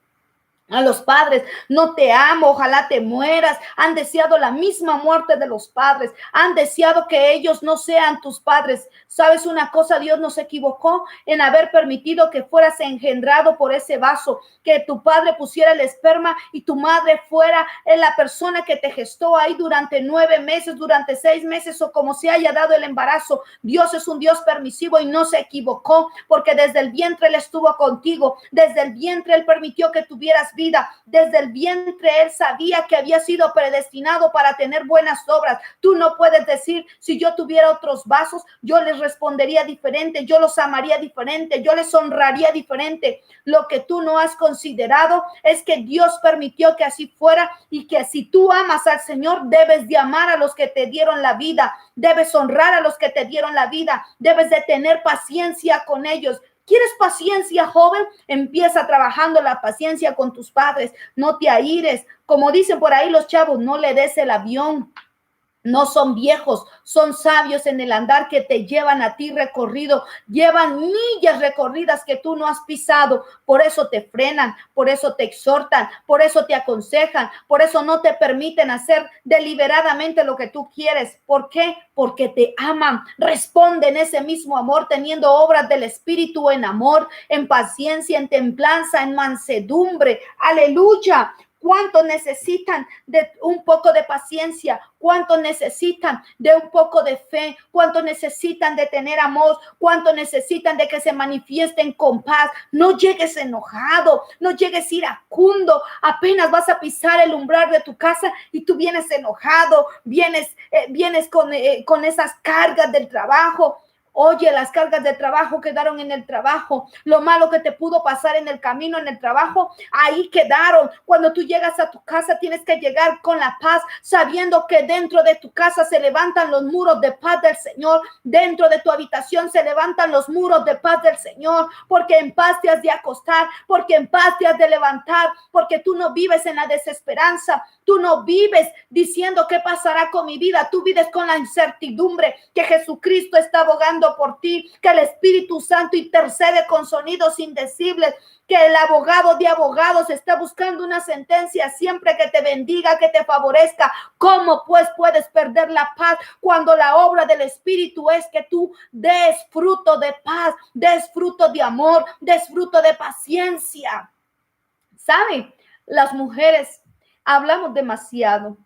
Speaker 1: a los padres, no te amo, ojalá te mueras, han deseado la misma muerte de los padres, han deseado que ellos no sean tus padres. ¿Sabes una cosa? Dios no se equivocó en haber permitido que fueras engendrado por ese vaso, que tu padre pusiera el esperma y tu madre fuera la persona que te gestó ahí durante 9 meses, durante 6 meses o como se haya dado el embarazo. Dios es un Dios permisivo y no se equivocó, porque desde el vientre Él estuvo contigo, desde el vientre Él permitió que tuvieras vida, desde el vientre Él sabía que había sido predestinado para tener buenas obras. Tú no puedes decir, si yo tuviera otros vasos, yo les respondería diferente, yo los amaría diferente, yo les honraría diferente. Lo que tú no has considerado es que Dios permitió que así fuera y que si tú amas al Señor, debes de amar a los que te dieron la vida, debes honrar a los que te dieron la vida, debes de tener paciencia con ellos. ¿Quieres paciencia, joven? Empieza trabajando la paciencia con tus padres. No te aires. Como dicen por ahí los chavos, no le des el avión. No son viejos, son sabios en el andar que te llevan a ti recorrido, llevan millas recorridas que tú no has pisado. Por eso te frenan, por eso te exhortan, por eso te aconsejan, por eso no te permiten hacer deliberadamente lo que tú quieres. ¿Por qué? Porque te aman. Responden ese mismo amor teniendo obras del Espíritu en amor, en paciencia, en templanza, en mansedumbre. Aleluya. ¿Cuántos necesitan de un poco de paciencia? ¿Cuántos necesitan de un poco de fe? ¿Cuántos necesitan de tener amor? ¿Cuántos necesitan de que se manifiesten con paz? No llegues enojado, no llegues iracundo. Apenas vas a pisar el umbral de tu casa y tú vienes enojado, vienes con esas cargas del trabajo. Oye, las cargas de trabajo quedaron en el trabajo. Lo malo que te pudo pasar en el camino, en el trabajo, ahí quedaron. Cuando tú llegas a tu casa, tienes que llegar con la paz, sabiendo que dentro de tu casa se levantan los muros de paz del Señor. Dentro de tu habitación se levantan los muros de paz del Señor, porque en paz te has de acostar, porque en paz te has de levantar, porque tú no vives en la desesperanza. Tú no vives diciendo qué pasará con mi vida. Tú vives con la incertidumbre que Jesucristo está abogando por ti, que el Espíritu Santo intercede con sonidos indecibles, que el abogado de abogados está buscando una sentencia siempre que te bendiga, que te favorezca. ¿Cómo pues puedes perder la paz cuando la obra del Espíritu es que tú des fruto de paz, des fruto de amor, des fruto de paciencia? ¿Saben? Las mujeres hablamos demasiado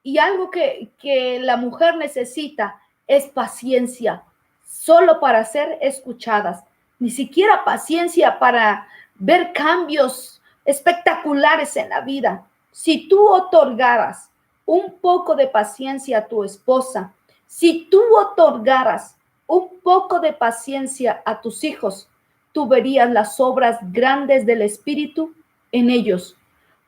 Speaker 1: y algo que la mujer necesita es paciencia. solo para ser escuchadas, ni siquiera paciencia para ver cambios espectaculares en la vida. Si tú otorgaras un poco de paciencia a tu esposa, si tú otorgaras un poco de paciencia a tus hijos, tú verías las obras grandes del Espíritu en ellos,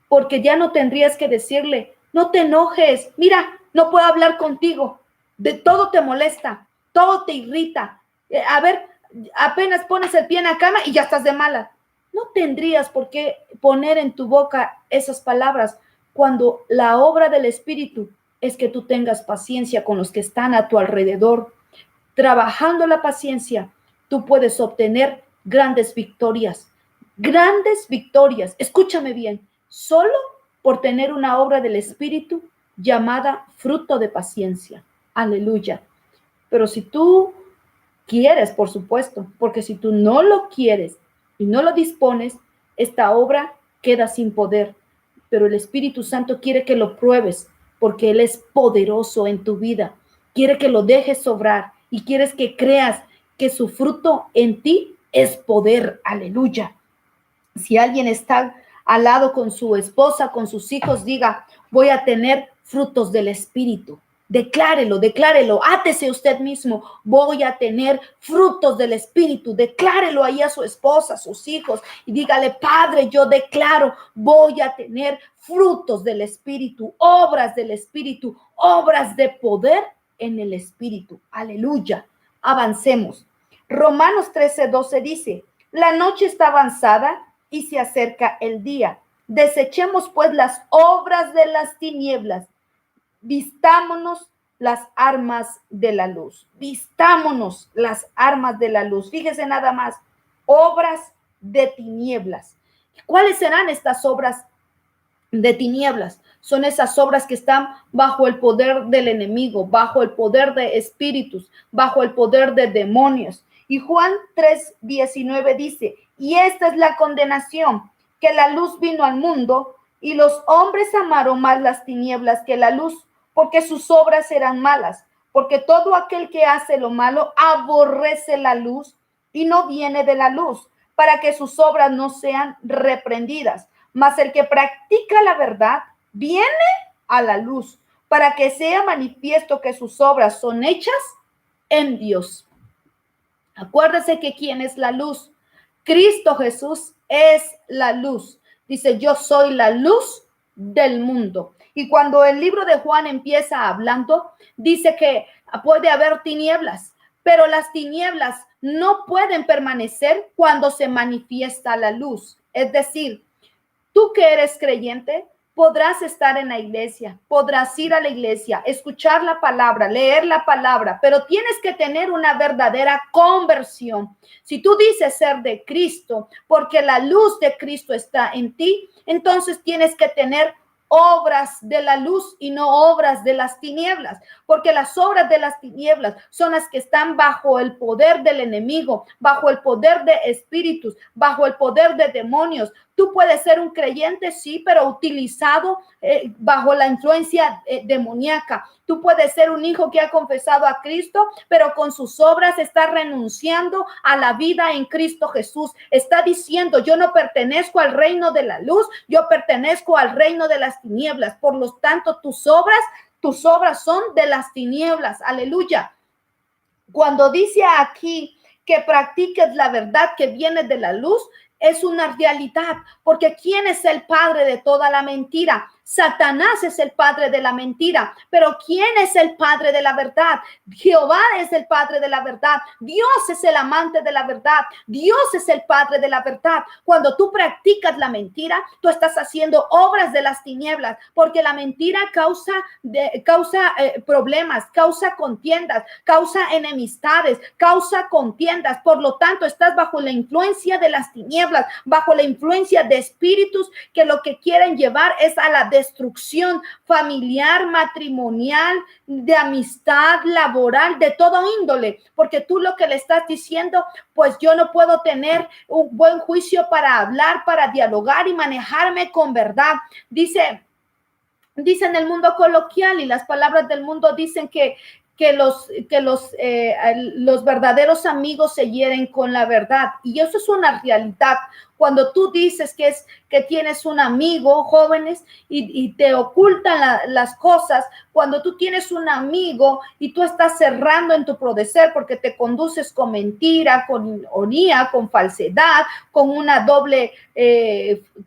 Speaker 1: porque ya no tendrías que decirle, no te enojes, mira, no puedo hablar contigo, de todo te molesta, todo te irrita. A ver, apenas pones el pie en la cama y ya estás de mala. No tendrías por qué poner en tu boca esas palabras cuando la obra del Espíritu es que tú tengas paciencia con los que están a tu alrededor. Trabajando la paciencia, tú puedes obtener grandes victorias. Grandes victorias. Escúchame bien. Solo por tener una obra del Espíritu llamada fruto de paciencia. Aleluya. Pero si tú quieres, por supuesto, porque si tú no lo quieres y no lo dispones, esta obra queda sin poder. Pero el Espíritu Santo quiere que lo pruebes, porque Él es poderoso en tu vida. Quiere que lo dejes obrar y quieres que creas que su fruto en ti es poder. Aleluya. Si alguien está al lado con su esposa, con sus hijos, diga, voy a tener frutos del Espíritu. Declárelo, declárelo, átese usted mismo, voy a tener frutos del Espíritu, declárelo ahí a su esposa, a sus hijos y dígale, Padre, yo declaro, voy a tener frutos del Espíritu, obras del Espíritu, obras de poder en el Espíritu. Aleluya, avancemos. Romanos 13:12 dice, la noche está avanzada y se acerca el día. Desechemos pues las obras de las tinieblas, vistámonos las armas de la luz. Vistámonos las armas de la luz. Fíjese nada más, obras de tinieblas. ¿Cuáles serán estas obras de tinieblas? Son esas obras que están bajo el poder del enemigo, bajo el poder de espíritus, bajo el poder de demonios. Y Juan 3:19 dice, y esta es la condenación, que la luz vino al mundo y los hombres amaron más las tinieblas que la luz, porque sus obras eran malas, porque todo aquel que hace lo malo aborrece la luz y no viene de la luz, para que sus obras no sean reprendidas. Mas el que practica la verdad viene a la luz, para que sea manifiesto que sus obras son hechas en Dios. Acuérdese que ¿quién es la luz? Cristo Jesús es la luz. Dice, yo soy la luz del mundo. Y cuando el libro de Juan empieza hablando, dice que puede haber tinieblas, pero las tinieblas no pueden permanecer cuando se manifiesta la luz. Es decir, tú que eres creyente, podrás estar en la iglesia, podrás ir a la iglesia, escuchar la palabra, leer la palabra, pero tienes que tener una verdadera conversión. Si tú dices ser de Cristo, porque la luz de Cristo está en ti, entonces tienes que tener obras de la luz y no obras de las tinieblas, porque las obras de las tinieblas son las que están bajo el poder del enemigo, bajo el poder de espíritus, bajo el poder de demonios. Tú puedes ser un creyente, sí, pero utilizado bajo la influencia demoníaca. Tú puedes ser un hijo que ha confesado a Cristo, pero con sus obras está renunciando a la vida en Cristo Jesús. Está diciendo, yo no pertenezco al reino de la luz, yo pertenezco al reino de las tinieblas. Por lo tanto, tus obras son de las tinieblas. Aleluya. Cuando dice aquí que practiques la verdad que viene de la luz, es una realidad, porque ¿quién es el padre de toda la mentira? Satanás es el padre de la mentira, pero ¿quién es el padre de la verdad? Jehová es el padre de la verdad. Dios es el amante de la verdad. Dios es el padre de la verdad. Cuando tú practicas la mentira, tú estás haciendo obras de las tinieblas, porque la mentira causa problemas, causa contiendas, causa enemistades, causa contiendas. Por lo tanto, estás bajo la influencia de las tinieblas, bajo la influencia de espíritus que lo que quieren llevar es a la destrucción familiar, matrimonial, de amistad, laboral, de todo índole, porque tú lo que le estás diciendo, pues yo no puedo tener un buen juicio para hablar, para dialogar y manejarme con verdad. Dice en el mundo coloquial, y las palabras del mundo dicen que que los verdaderos amigos se hieren con la verdad. Y eso es una realidad. Cuando tú dices que tienes un amigo, jóvenes, y te ocultan las cosas, cuando tú tienes un amigo y tú estás cerrando en tu proceder porque te conduces con mentira, con ironía, con falsedad, con una doble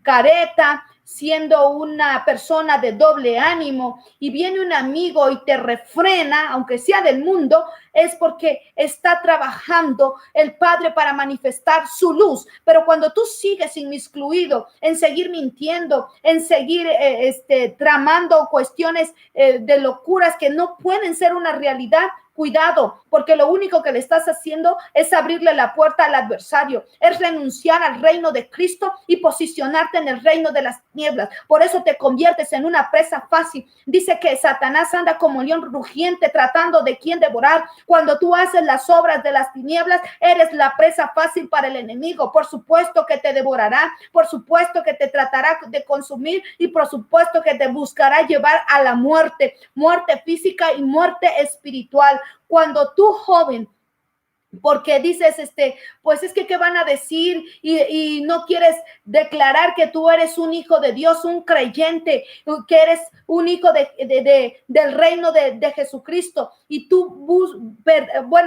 Speaker 1: careta, siendo una persona de doble ánimo, y viene un amigo y te refrena, aunque sea del mundo, es porque está trabajando el Padre para manifestar su luz. Pero cuando tú sigues inmiscuido en seguir mintiendo, en seguir tramando cuestiones de locuras que no pueden ser una realidad, cuidado, porque lo único que le estás haciendo es abrirle la puerta al adversario, es renunciar al reino de Cristo y posicionarte en el reino de las tinieblas. Por eso te conviertes en una presa fácil. Dice que Satanás anda como león rugiente tratando de quién devorar. Cuando tú haces las obras de las tinieblas, eres la presa fácil para el enemigo. Por supuesto que te devorará, por supuesto que te tratará de consumir y por supuesto que te buscará llevar a la muerte, muerte física y muerte espiritual. Cuando tú, joven, porque dices, pues es que qué van a decir y no quieres declarar que tú eres un hijo de Dios, un creyente, que eres un hijo del reino de Jesucristo, y tú,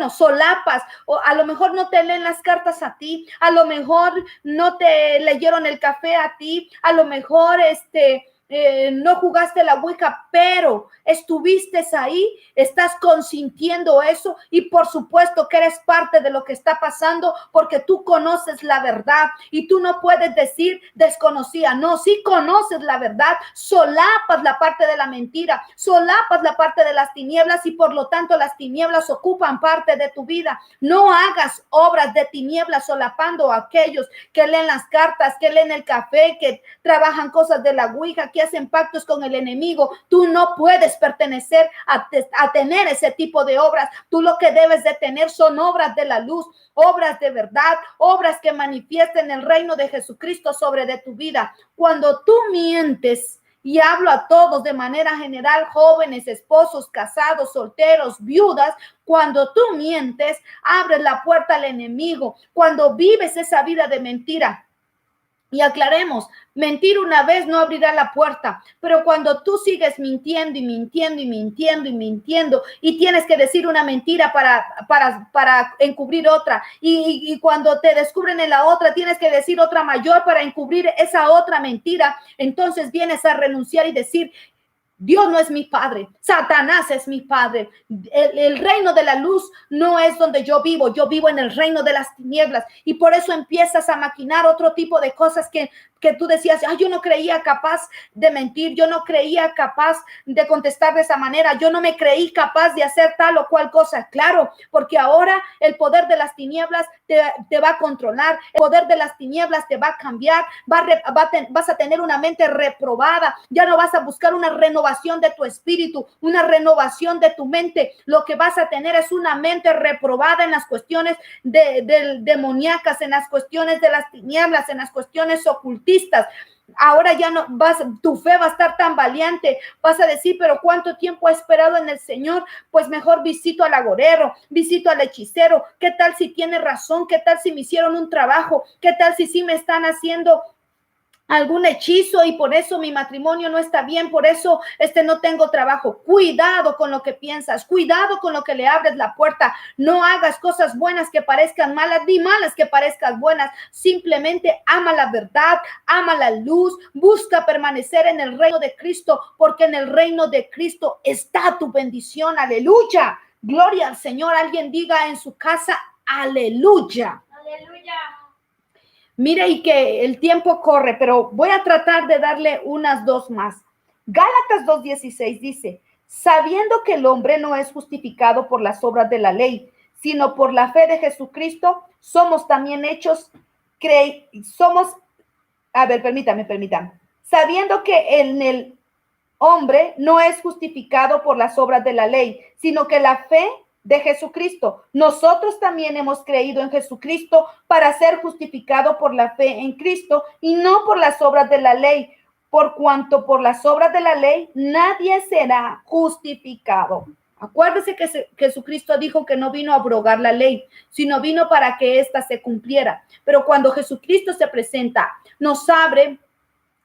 Speaker 1: solapas, o a lo mejor no te leen las cartas a ti, a lo mejor no te leyeron el café a ti, a lo mejor no jugaste la ouija, pero estuviste ahí, estás consintiendo eso, y por supuesto que eres parte de lo que está pasando, porque tú conoces la verdad y tú no puedes decir desconocida. No, si conoces la verdad, solapas la parte de la mentira, solapas la parte de las tinieblas, y por lo tanto las tinieblas ocupan parte de tu vida. No hagas obras de tinieblas solapando a aquellos que leen las cartas, que leen el café, que trabajan cosas de la ouija, que hacen pactos con el enemigo. Tú no puedes pertenecer a tener ese tipo de obras. Tú lo que debes de tener son obras de la luz, obras de verdad, obras que manifiesten el reino de Jesucristo sobre de tu vida. Cuando tú mientes, y hablo a todos de manera general, jóvenes, esposos, casados, solteros, viudas, cuando tú mientes, abres la puerta al enemigo. Cuando vives esa vida de mentira, y aclaremos, mentir una vez no abrirá la puerta, pero cuando tú sigues mintiendo y mintiendo y mintiendo y mintiendo, y tienes que decir una mentira para encubrir otra, y cuando te descubren en la otra, tienes que decir otra mayor para encubrir esa otra mentira, entonces vienes a renunciar y decir: Dios no es mi padre, Satanás es mi padre. El reino de la luz no es donde yo vivo en el reino de las tinieblas, y por eso empiezas a maquinar otro tipo de cosas que tú decías: yo no creía capaz de mentir, yo no creía capaz de contestar de esa manera, yo no me creí capaz de hacer tal o cual cosa. Claro, porque ahora el poder de las tinieblas te va a controlar, el poder de las tinieblas te va a cambiar, vas a tener una mente reprobada, ya no vas a buscar una renovación de tu espíritu, una renovación de tu mente. Lo que vas a tener es una mente reprobada en las cuestiones demoníacas, en las cuestiones de las tinieblas, en las cuestiones ocultistas. Ahora ya no tu fe va a estar tan valiente, vas a decir: pero ¿cuánto tiempo he esperado en el Señor? Pues mejor visito al agorero, visito al hechicero. ¿Qué tal si tiene razón? ¿Qué tal si me hicieron un trabajo? ¿Qué tal si sí me están haciendo algún hechizo y por eso mi matrimonio no está bien, por eso no tengo trabajo? Cuidado con lo que piensas, cuidado con lo que le abres la puerta. No hagas cosas buenas que parezcan malas, ni malas que parezcan buenas. Simplemente ama la verdad, ama la luz, busca permanecer en el reino de Cristo, porque en el reino de Cristo está tu bendición. Aleluya, gloria al Señor. Alguien diga en su casa: aleluya.
Speaker 2: Aleluya.
Speaker 1: Mire, y que el tiempo corre, pero voy a tratar de darle unas dos más. Gálatas 2:16 dice: sabiendo que el hombre no es justificado por las obras de la ley, sino por la fe de Jesucristo, somos también hechos, permítame. Sabiendo que en el hombre no es justificado por las obras de la ley, sino que la fe de Jesucristo. Nosotros también hemos creído en Jesucristo para ser justificado por la fe en Cristo y no por las obras de la ley, por cuanto por las obras de la ley nadie será justificado. Acuérdese que Jesucristo dijo que no vino a abrogar la ley, sino vino para que ésta se cumpliera. Pero cuando Jesucristo se presenta, nos abre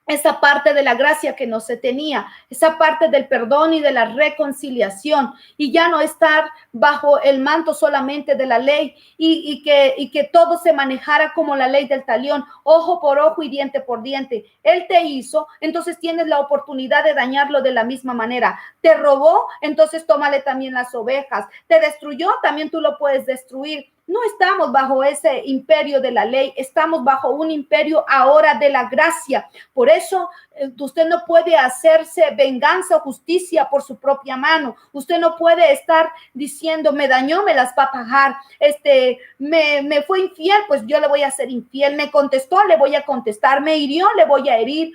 Speaker 1: esa parte de la gracia que no se tenía, esa parte del perdón y de la reconciliación, y ya no estar bajo el manto solamente de la ley y que todo se manejara como la ley del talión, ojo por ojo y diente por diente. Él te hizo, entonces tienes la oportunidad de dañarlo de la misma manera. Te robó, entonces tómale también las ovejas. Te destruyó, también tú lo puedes destruir. No estamos bajo ese imperio de la ley, estamos bajo un imperio ahora de la gracia. Por eso usted no puede hacerse venganza o justicia por su propia mano. Usted no puede estar diciendo, me dañó, me las va a pagar. Me fue infiel, pues yo le voy a ser infiel. Me contestó, le voy a contestar. Me hirió, le voy a herir.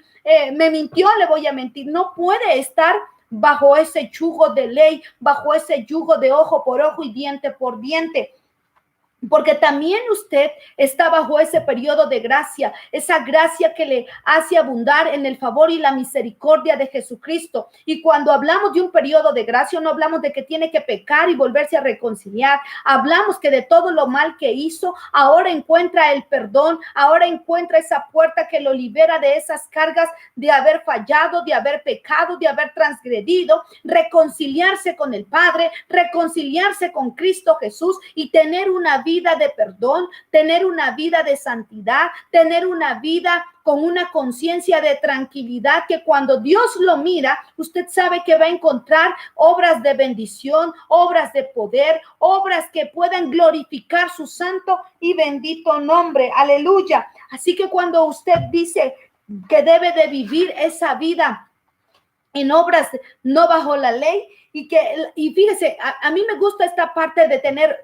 Speaker 1: Me mintió, le voy a mentir. No puede estar bajo ese yugo de ley, bajo ese yugo de ojo por ojo y diente por diente. Porque también usted está bajo ese periodo de gracia, esa gracia que le hace abundar en el favor y la misericordia de Jesucristo. Y cuando hablamos de un periodo de gracia, no hablamos de que tiene que pecar y volverse a reconciliar. Hablamos que de todo lo mal que hizo, ahora encuentra el perdón, ahora encuentra esa puerta que lo libera de esas cargas de haber fallado, de haber pecado, de haber transgredido, reconciliarse con el Padre, reconciliarse con Cristo Jesús y tener una vida de perdón, tener una vida de santidad, tener una vida con una conciencia de tranquilidad, que cuando Dios lo mira, usted sabe que va a encontrar obras de bendición, obras de poder, obras que puedan glorificar su santo y bendito nombre. Aleluya. Así que cuando usted dice que debe de vivir esa vida en obras no bajo la ley, y fíjese, a mí me gusta esta parte de tener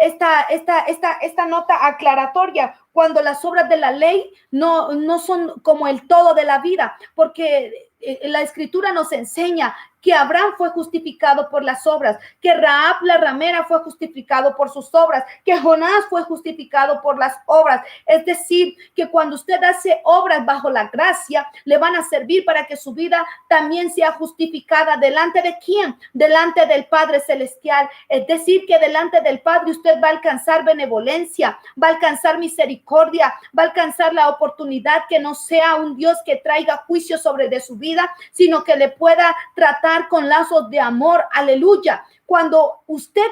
Speaker 1: esta nota aclaratoria, cuando las obras de la ley no son como el todo de la vida, porque la escritura nos enseña que Abraham fue justificado por las obras, que Rahab la ramera fue justificado por sus obras, que Jonás fue justificado por las obras. Es decir, que cuando usted hace obras bajo la gracia, le van a servir para que su vida también sea justificada. ¿Delante de quién? Delante del Padre Celestial. Es decir, que delante del Padre usted va a alcanzar benevolencia, va a alcanzar misericordia, va a alcanzar la oportunidad que no sea un Dios que traiga juicio sobre de su vida, sino que le pueda tratar con lazos de amor. Aleluya. Cuando usted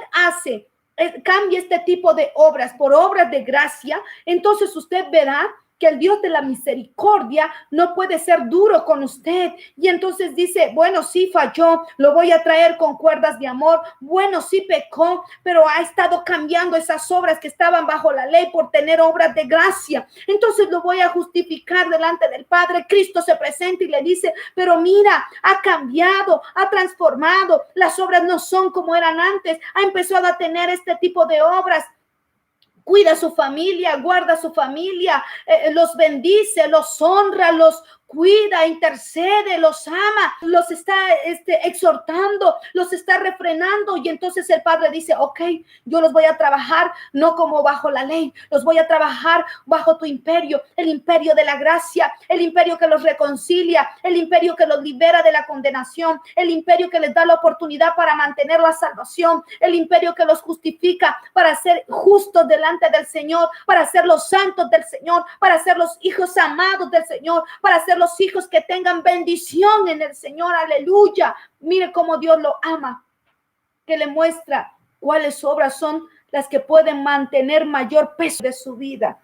Speaker 1: cambia este tipo de obras por obras de gracia, entonces usted verá que el Dios de la misericordia no puede ser duro con usted. Y entonces dice, bueno, sí falló, lo voy a traer con cuerdas de amor. Bueno, sí pecó, pero ha estado cambiando esas obras que estaban bajo la ley por tener obras de gracia. Entonces lo voy a justificar delante del Padre. Cristo se presenta y le dice, pero mira, ha cambiado, ha transformado. Las obras no son como eran antes. Ha empezado a tener este tipo de obras. Cuida a su familia, guarda a su familia, los bendice, los honra, los cuida, intercede, los ama, los está exhortando, los está refrenando. Y entonces el Padre dice, ok, yo los voy a trabajar no como bajo la ley, los voy a trabajar bajo tu imperio, el imperio de la gracia, el imperio que los reconcilia, el imperio que los libera de la condenación, el imperio que les da la oportunidad para mantener la salvación, el imperio que los justifica para ser justos delante del Señor, para ser los santos del Señor, para ser los hijos amados del Señor, para ser los hijos que tengan bendición en el Señor. Aleluya. Mire cómo Dios lo ama, que le muestra cuáles obras son las que pueden mantener mayor peso de su vida.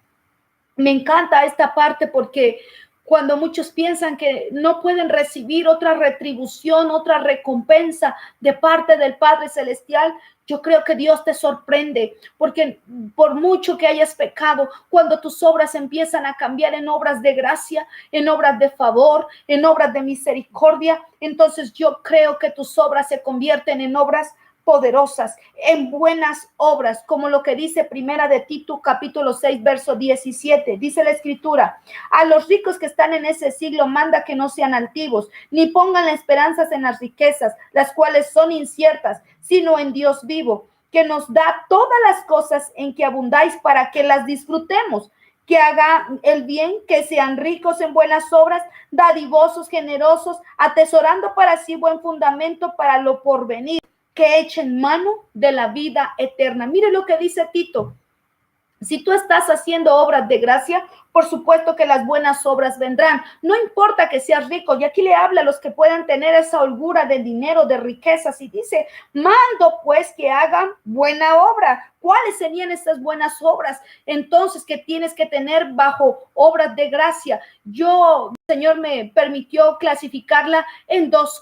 Speaker 1: Me encanta esta parte porque cuando muchos piensan que no pueden recibir otra retribución, otra recompensa de parte del Padre Celestial, yo creo que Dios te sorprende, porque por mucho que hayas pecado, cuando tus obras empiezan a cambiar en obras de gracia, en obras de favor, en obras de misericordia, entonces yo creo que tus obras se convierten en obras poderosas, en buenas obras, como lo que dice Primera de Tito, capítulo 6, verso 17. Dice la Escritura, a los ricos que están en ese siglo manda que no sean altivos, ni pongan esperanzas en las riquezas, las cuales son inciertas, sino en Dios vivo, que nos da todas las cosas en que abundáis para que las disfrutemos. que hagan el bien, que sean ricos en buenas obras, dadivosos, generosos, atesorando para sí buen fundamento para lo porvenir, que echen mano de la vida eterna. Mire lo que dice Tito. Si tú estás haciendo obras de gracia, por supuesto que las buenas obras vendrán. No importa que seas rico. Y aquí le habla a los que puedan tener esa holgura de dinero, de riquezas. Y dice, mando pues que hagan buena obra. ¿Cuáles serían estas buenas obras? Entonces, que tienes que tener bajo obras de gracia. El Señor me permitió clasificarla en dos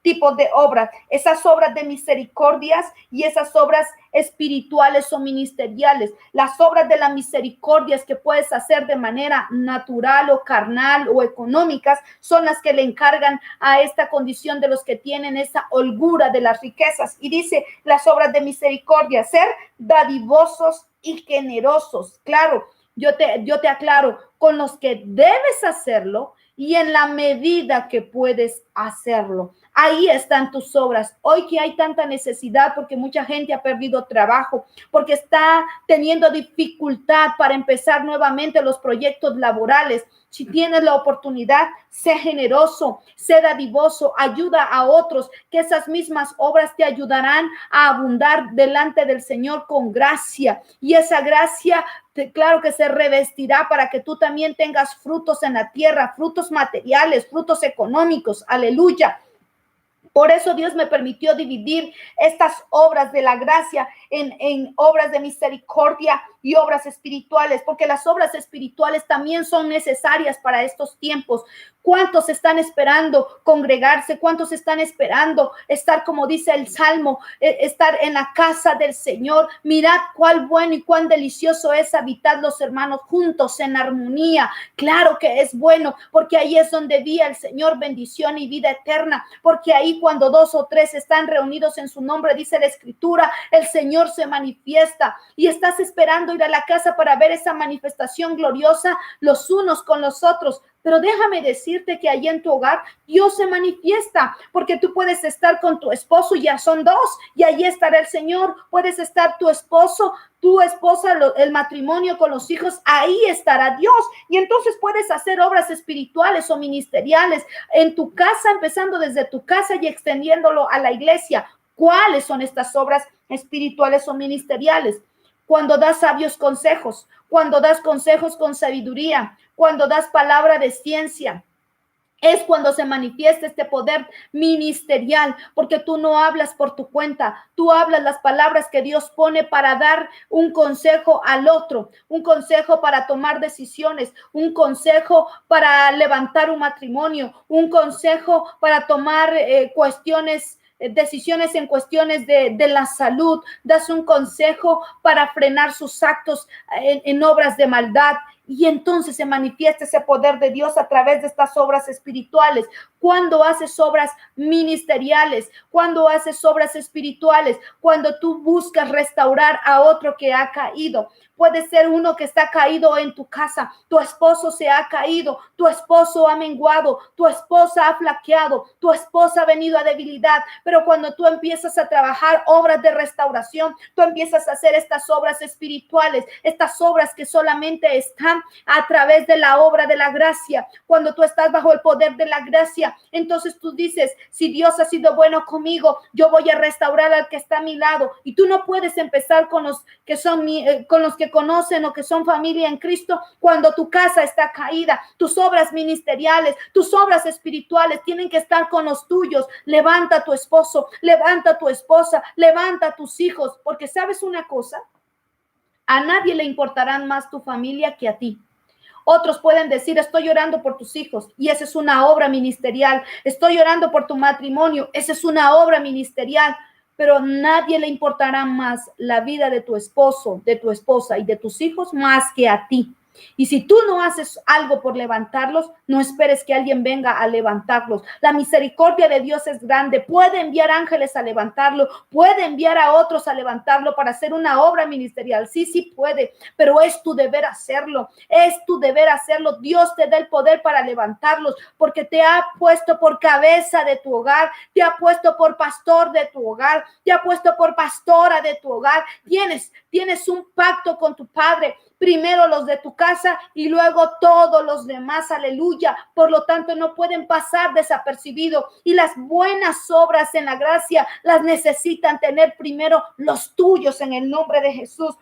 Speaker 1: tipos de obras, esas obras de misericordias y esas obras espirituales o ministeriales. Las obras de la misericordia que puedes hacer de manera natural o carnal o económicas son las que le encargan a esta condición de los que tienen esa holgura de las riquezas. Y dice las obras de misericordia, ser dadivosos y generosos. Claro, yo te aclaro, con los que debes hacerlo y en la medida que puedes hacerlo. Ahí están tus obras. Hoy que hay tanta necesidad porque mucha gente ha perdido trabajo, porque está teniendo dificultad para empezar nuevamente los proyectos laborales. Si tienes la oportunidad, sé generoso, sé dadivoso, ayuda a otros, que esas mismas obras te ayudarán a abundar delante del Señor con gracia. Y esa gracia, claro que se revestirá para que tú también tengas frutos en la tierra, frutos materiales, frutos económicos. Aleluya. Por eso Dios me permitió dividir estas obras de la gracia en obras de misericordia y obras espirituales, porque las obras espirituales también son necesarias para estos tiempos. ¿Cuántos están esperando congregarse? ¿Cuántos están esperando estar, como dice el Salmo, estar en la casa del Señor? Mirad cuál bueno y cuán delicioso es habitar los hermanos juntos en armonía. Claro que es bueno, porque ahí es donde envía el Señor bendición y vida eterna, porque ahí cuando 2 o 3 están reunidos en su nombre, dice la Escritura, el Señor se manifiesta. Y estás esperando ir a la casa para ver esa manifestación gloriosa los unos con los otros. Pero déjame decirte que allí en tu hogar Dios se manifiesta, porque tú puedes estar con tu esposo, ya son 2, y allí estará el Señor. Puedes estar tu esposo, tu esposa, el matrimonio con los hijos, ahí estará Dios. Y entonces puedes hacer obras espirituales o ministeriales en tu casa, empezando desde tu casa y extendiéndolo a la iglesia. ¿Cuáles son estas obras espirituales o ministeriales? Cuando das sabios consejos, cuando das consejos con sabiduría, cuando das palabra de ciencia, es cuando se manifiesta este poder ministerial, porque tú no hablas por tu cuenta, tú hablas las palabras que Dios pone para dar un consejo al otro, un consejo para tomar decisiones, un consejo para levantar un matrimonio, un consejo para tomar decisiones en cuestiones de la salud, das un consejo para frenar sus actos en obras de maldad. Y entonces se manifiesta ese poder de Dios a través de estas obras espirituales. Cuando haces obras ministeriales, cuando haces obras espirituales, cuando tú buscas restaurar a otro que ha caído. Puede ser uno que está caído en tu casa, tu esposo se ha caído, tu esposo ha menguado, tu esposa ha flaqueado, tu esposa ha venido a debilidad, pero cuando tú empiezas a trabajar obras de restauración, tú empiezas a hacer estas obras espirituales, estas obras que solamente están a través de la obra de la gracia. Cuando tú estás bajo el poder de la gracia, entonces tú dices, si Dios ha sido bueno conmigo, yo voy a restaurar al que está a mi lado. Y tú no puedes empezar con los que son con los que conocen o que son familia en Cristo cuando tu casa está caída. Tus obras ministeriales, tus obras espirituales tienen que estar con los tuyos. Levanta a tu esposo, levanta a tu esposa, levanta a tus hijos, porque ¿sabes una cosa? A nadie le importarán más tu familia que a ti. Otros pueden decir, estoy orando por tus hijos, y esa es una obra ministerial. Estoy orando por tu matrimonio, esa es una obra ministerial. Pero nadie le importará más la vida de tu esposo, de tu esposa y de tus hijos más que a ti. Y si tú no haces algo por levantarlos, no esperes que alguien venga a levantarlos. La misericordia de Dios es grande. Puede enviar ángeles a levantarlo, puede enviar a otros a levantarlo para hacer una obra ministerial. Sí, sí puede, pero es tu deber hacerlo. Es tu deber hacerlo. Dios te da el poder para levantarlos, porque te ha puesto por cabeza de tu hogar, te ha puesto por pastor de tu hogar, te ha puesto por pastora de tu hogar. Tienes un pacto con tu Padre. primero los de tu casa y luego todos los demás, aleluya. Por lo tanto, no pueden pasar desapercibidos, y las buenas obras en la gracia las necesitan tener primero los tuyos en el nombre de Jesús.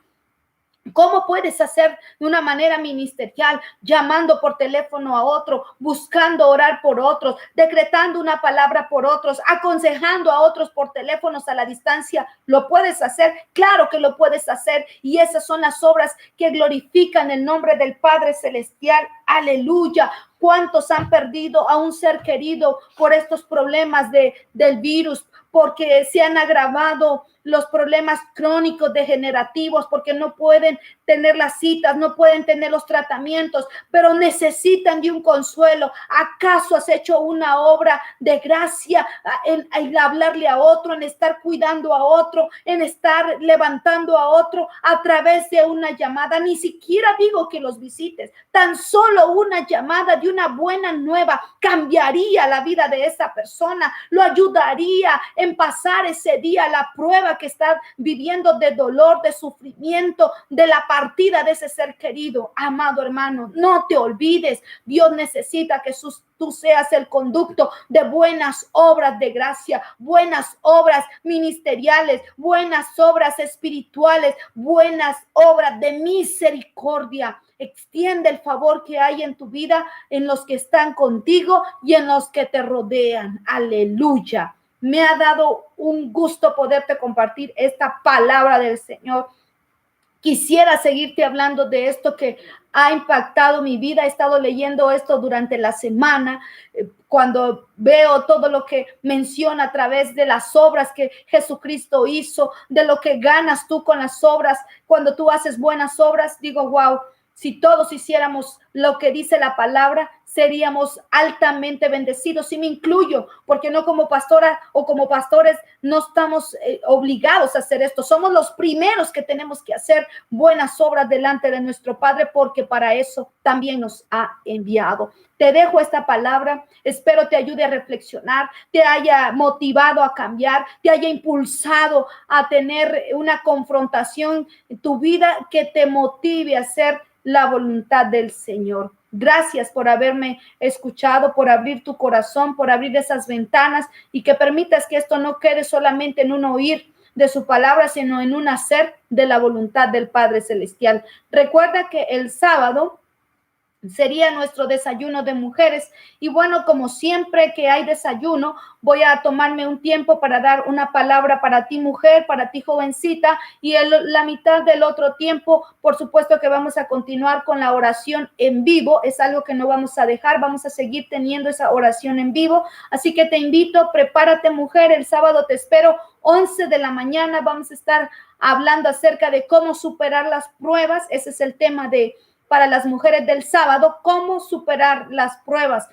Speaker 1: ¿Cómo puedes hacer de una manera ministerial? Llamando por teléfono a otro, buscando orar por otros, decretando una palabra por otros, aconsejando a otros por teléfonos a la distancia. ¿Lo puedes hacer? Claro que lo puedes hacer, y esas son las obras que glorifican el nombre del Padre Celestial. Aleluya. ¿Cuántos han perdido a un ser querido por estos problemas del virus? Porque se han agravado los problemas crónicos degenerativos, porque no pueden tener las citas, no pueden tener los tratamientos, pero necesitan de un consuelo. ¿Acaso has hecho una obra de gracia en hablarle a otro, en estar cuidando a otro, en estar levantando a otro a través de una llamada? Ni siquiera digo que los visites, tan solo una llamada de una buena nueva cambiaría la vida de esa persona, lo ayudaría en pasar ese día, la prueba que está viviendo de dolor, de sufrimiento, de la partida de ese ser querido. Amado hermano, no te olvides, Dios necesita que tú seas el conducto de buenas obras de gracia, buenas obras ministeriales, buenas obras espirituales, buenas obras de misericordia. Extiende el favor que hay en tu vida, en los que están contigo y en los que te rodean. Aleluya. Me ha dado un gusto poderte compartir esta palabra del Señor. Quisiera seguirte hablando de esto que ha impactado mi vida. He estado leyendo esto durante la semana, cuando veo todo lo que menciona a través de las obras que Jesucristo hizo, de lo que ganas tú con las obras. Cuando tú haces buenas obras, digo, wow, si todos hiciéramos lo que dice la palabra, seríamos altamente bendecidos. Y me incluyo, porque no como pastora o como pastores no estamos obligados a hacer esto. Somos los primeros que tenemos que hacer buenas obras delante de nuestro Padre, porque para eso también nos ha enviado. Te dejo esta palabra, espero te ayude a reflexionar, te haya motivado a cambiar, te haya impulsado a tener una confrontación en tu vida que te motive a hacer la voluntad del Señor. Gracias por haberme escuchado, por abrir tu corazón, por abrir esas ventanas, y que permitas que esto no quede solamente en un oír de su palabra, sino en un hacer de la voluntad del Padre Celestial. Recuerda que el sábado sería nuestro desayuno de mujeres, y bueno, como siempre que hay desayuno, voy a tomarme un tiempo para dar una palabra para ti mujer, para ti jovencita, y la mitad del otro tiempo, por supuesto que vamos a continuar con la oración en vivo. Es algo que no vamos a dejar, vamos a seguir teniendo esa oración en vivo, así que te invito, prepárate mujer, el sábado te espero 11 de la mañana, vamos a estar hablando acerca de cómo superar las pruebas. Ese es el tema para las mujeres del sábado, cómo superar las pruebas.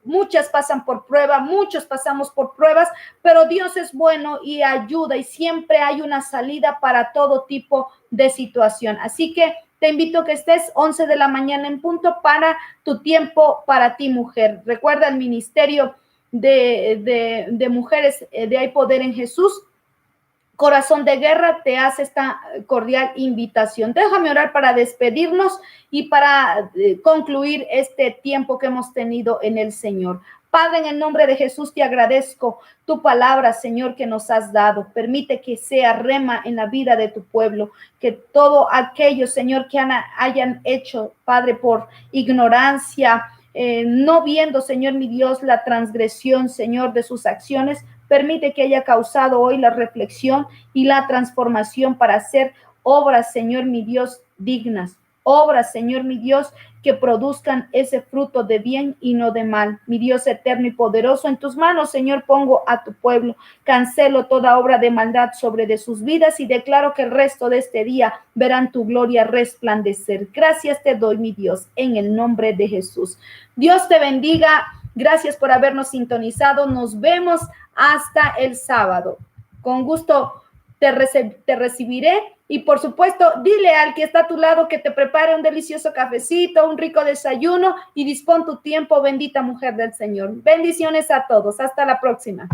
Speaker 1: Muchas pasan por prueba, muchos pasamos por pruebas, pero Dios es bueno y ayuda, y siempre hay una salida para todo tipo de situación. Así que te invito a que estés 11 de la mañana en punto para tu tiempo para ti, mujer. Recuerda el ministerio de mujeres de Hay Poder en Jesús. Corazón de Guerra te hace esta cordial invitación. Déjame orar para despedirnos y para concluir este tiempo que hemos tenido en el Señor. Padre, en el nombre de Jesús te agradezco tu palabra, Señor, que nos has dado. Permite que sea rema en la vida de tu pueblo, que todo aquello, Señor, que hayan hecho, Padre, por ignorancia, no viendo, Señor mi Dios, la transgresión, Señor, de sus acciones, permite que haya causado hoy la reflexión y la transformación para hacer obras, Señor mi Dios, dignas. Obras, Señor mi Dios, que produzcan ese fruto de bien y no de mal. Mi Dios eterno y poderoso, en tus manos, Señor, pongo a tu pueblo. Cancelo toda obra de maldad sobre de sus vidas y declaro que el resto de este día verán tu gloria resplandecer. Gracias te doy, mi Dios, en el nombre de Jesús. Dios te bendiga. Gracias por habernos sintonizado. Nos vemos hasta el sábado. Con gusto te recibiré, y por supuesto, dile al que está a tu lado que te prepare un delicioso cafecito, un rico desayuno, y dispón tu tiempo, bendita mujer del Señor. Bendiciones a todos. Hasta la próxima.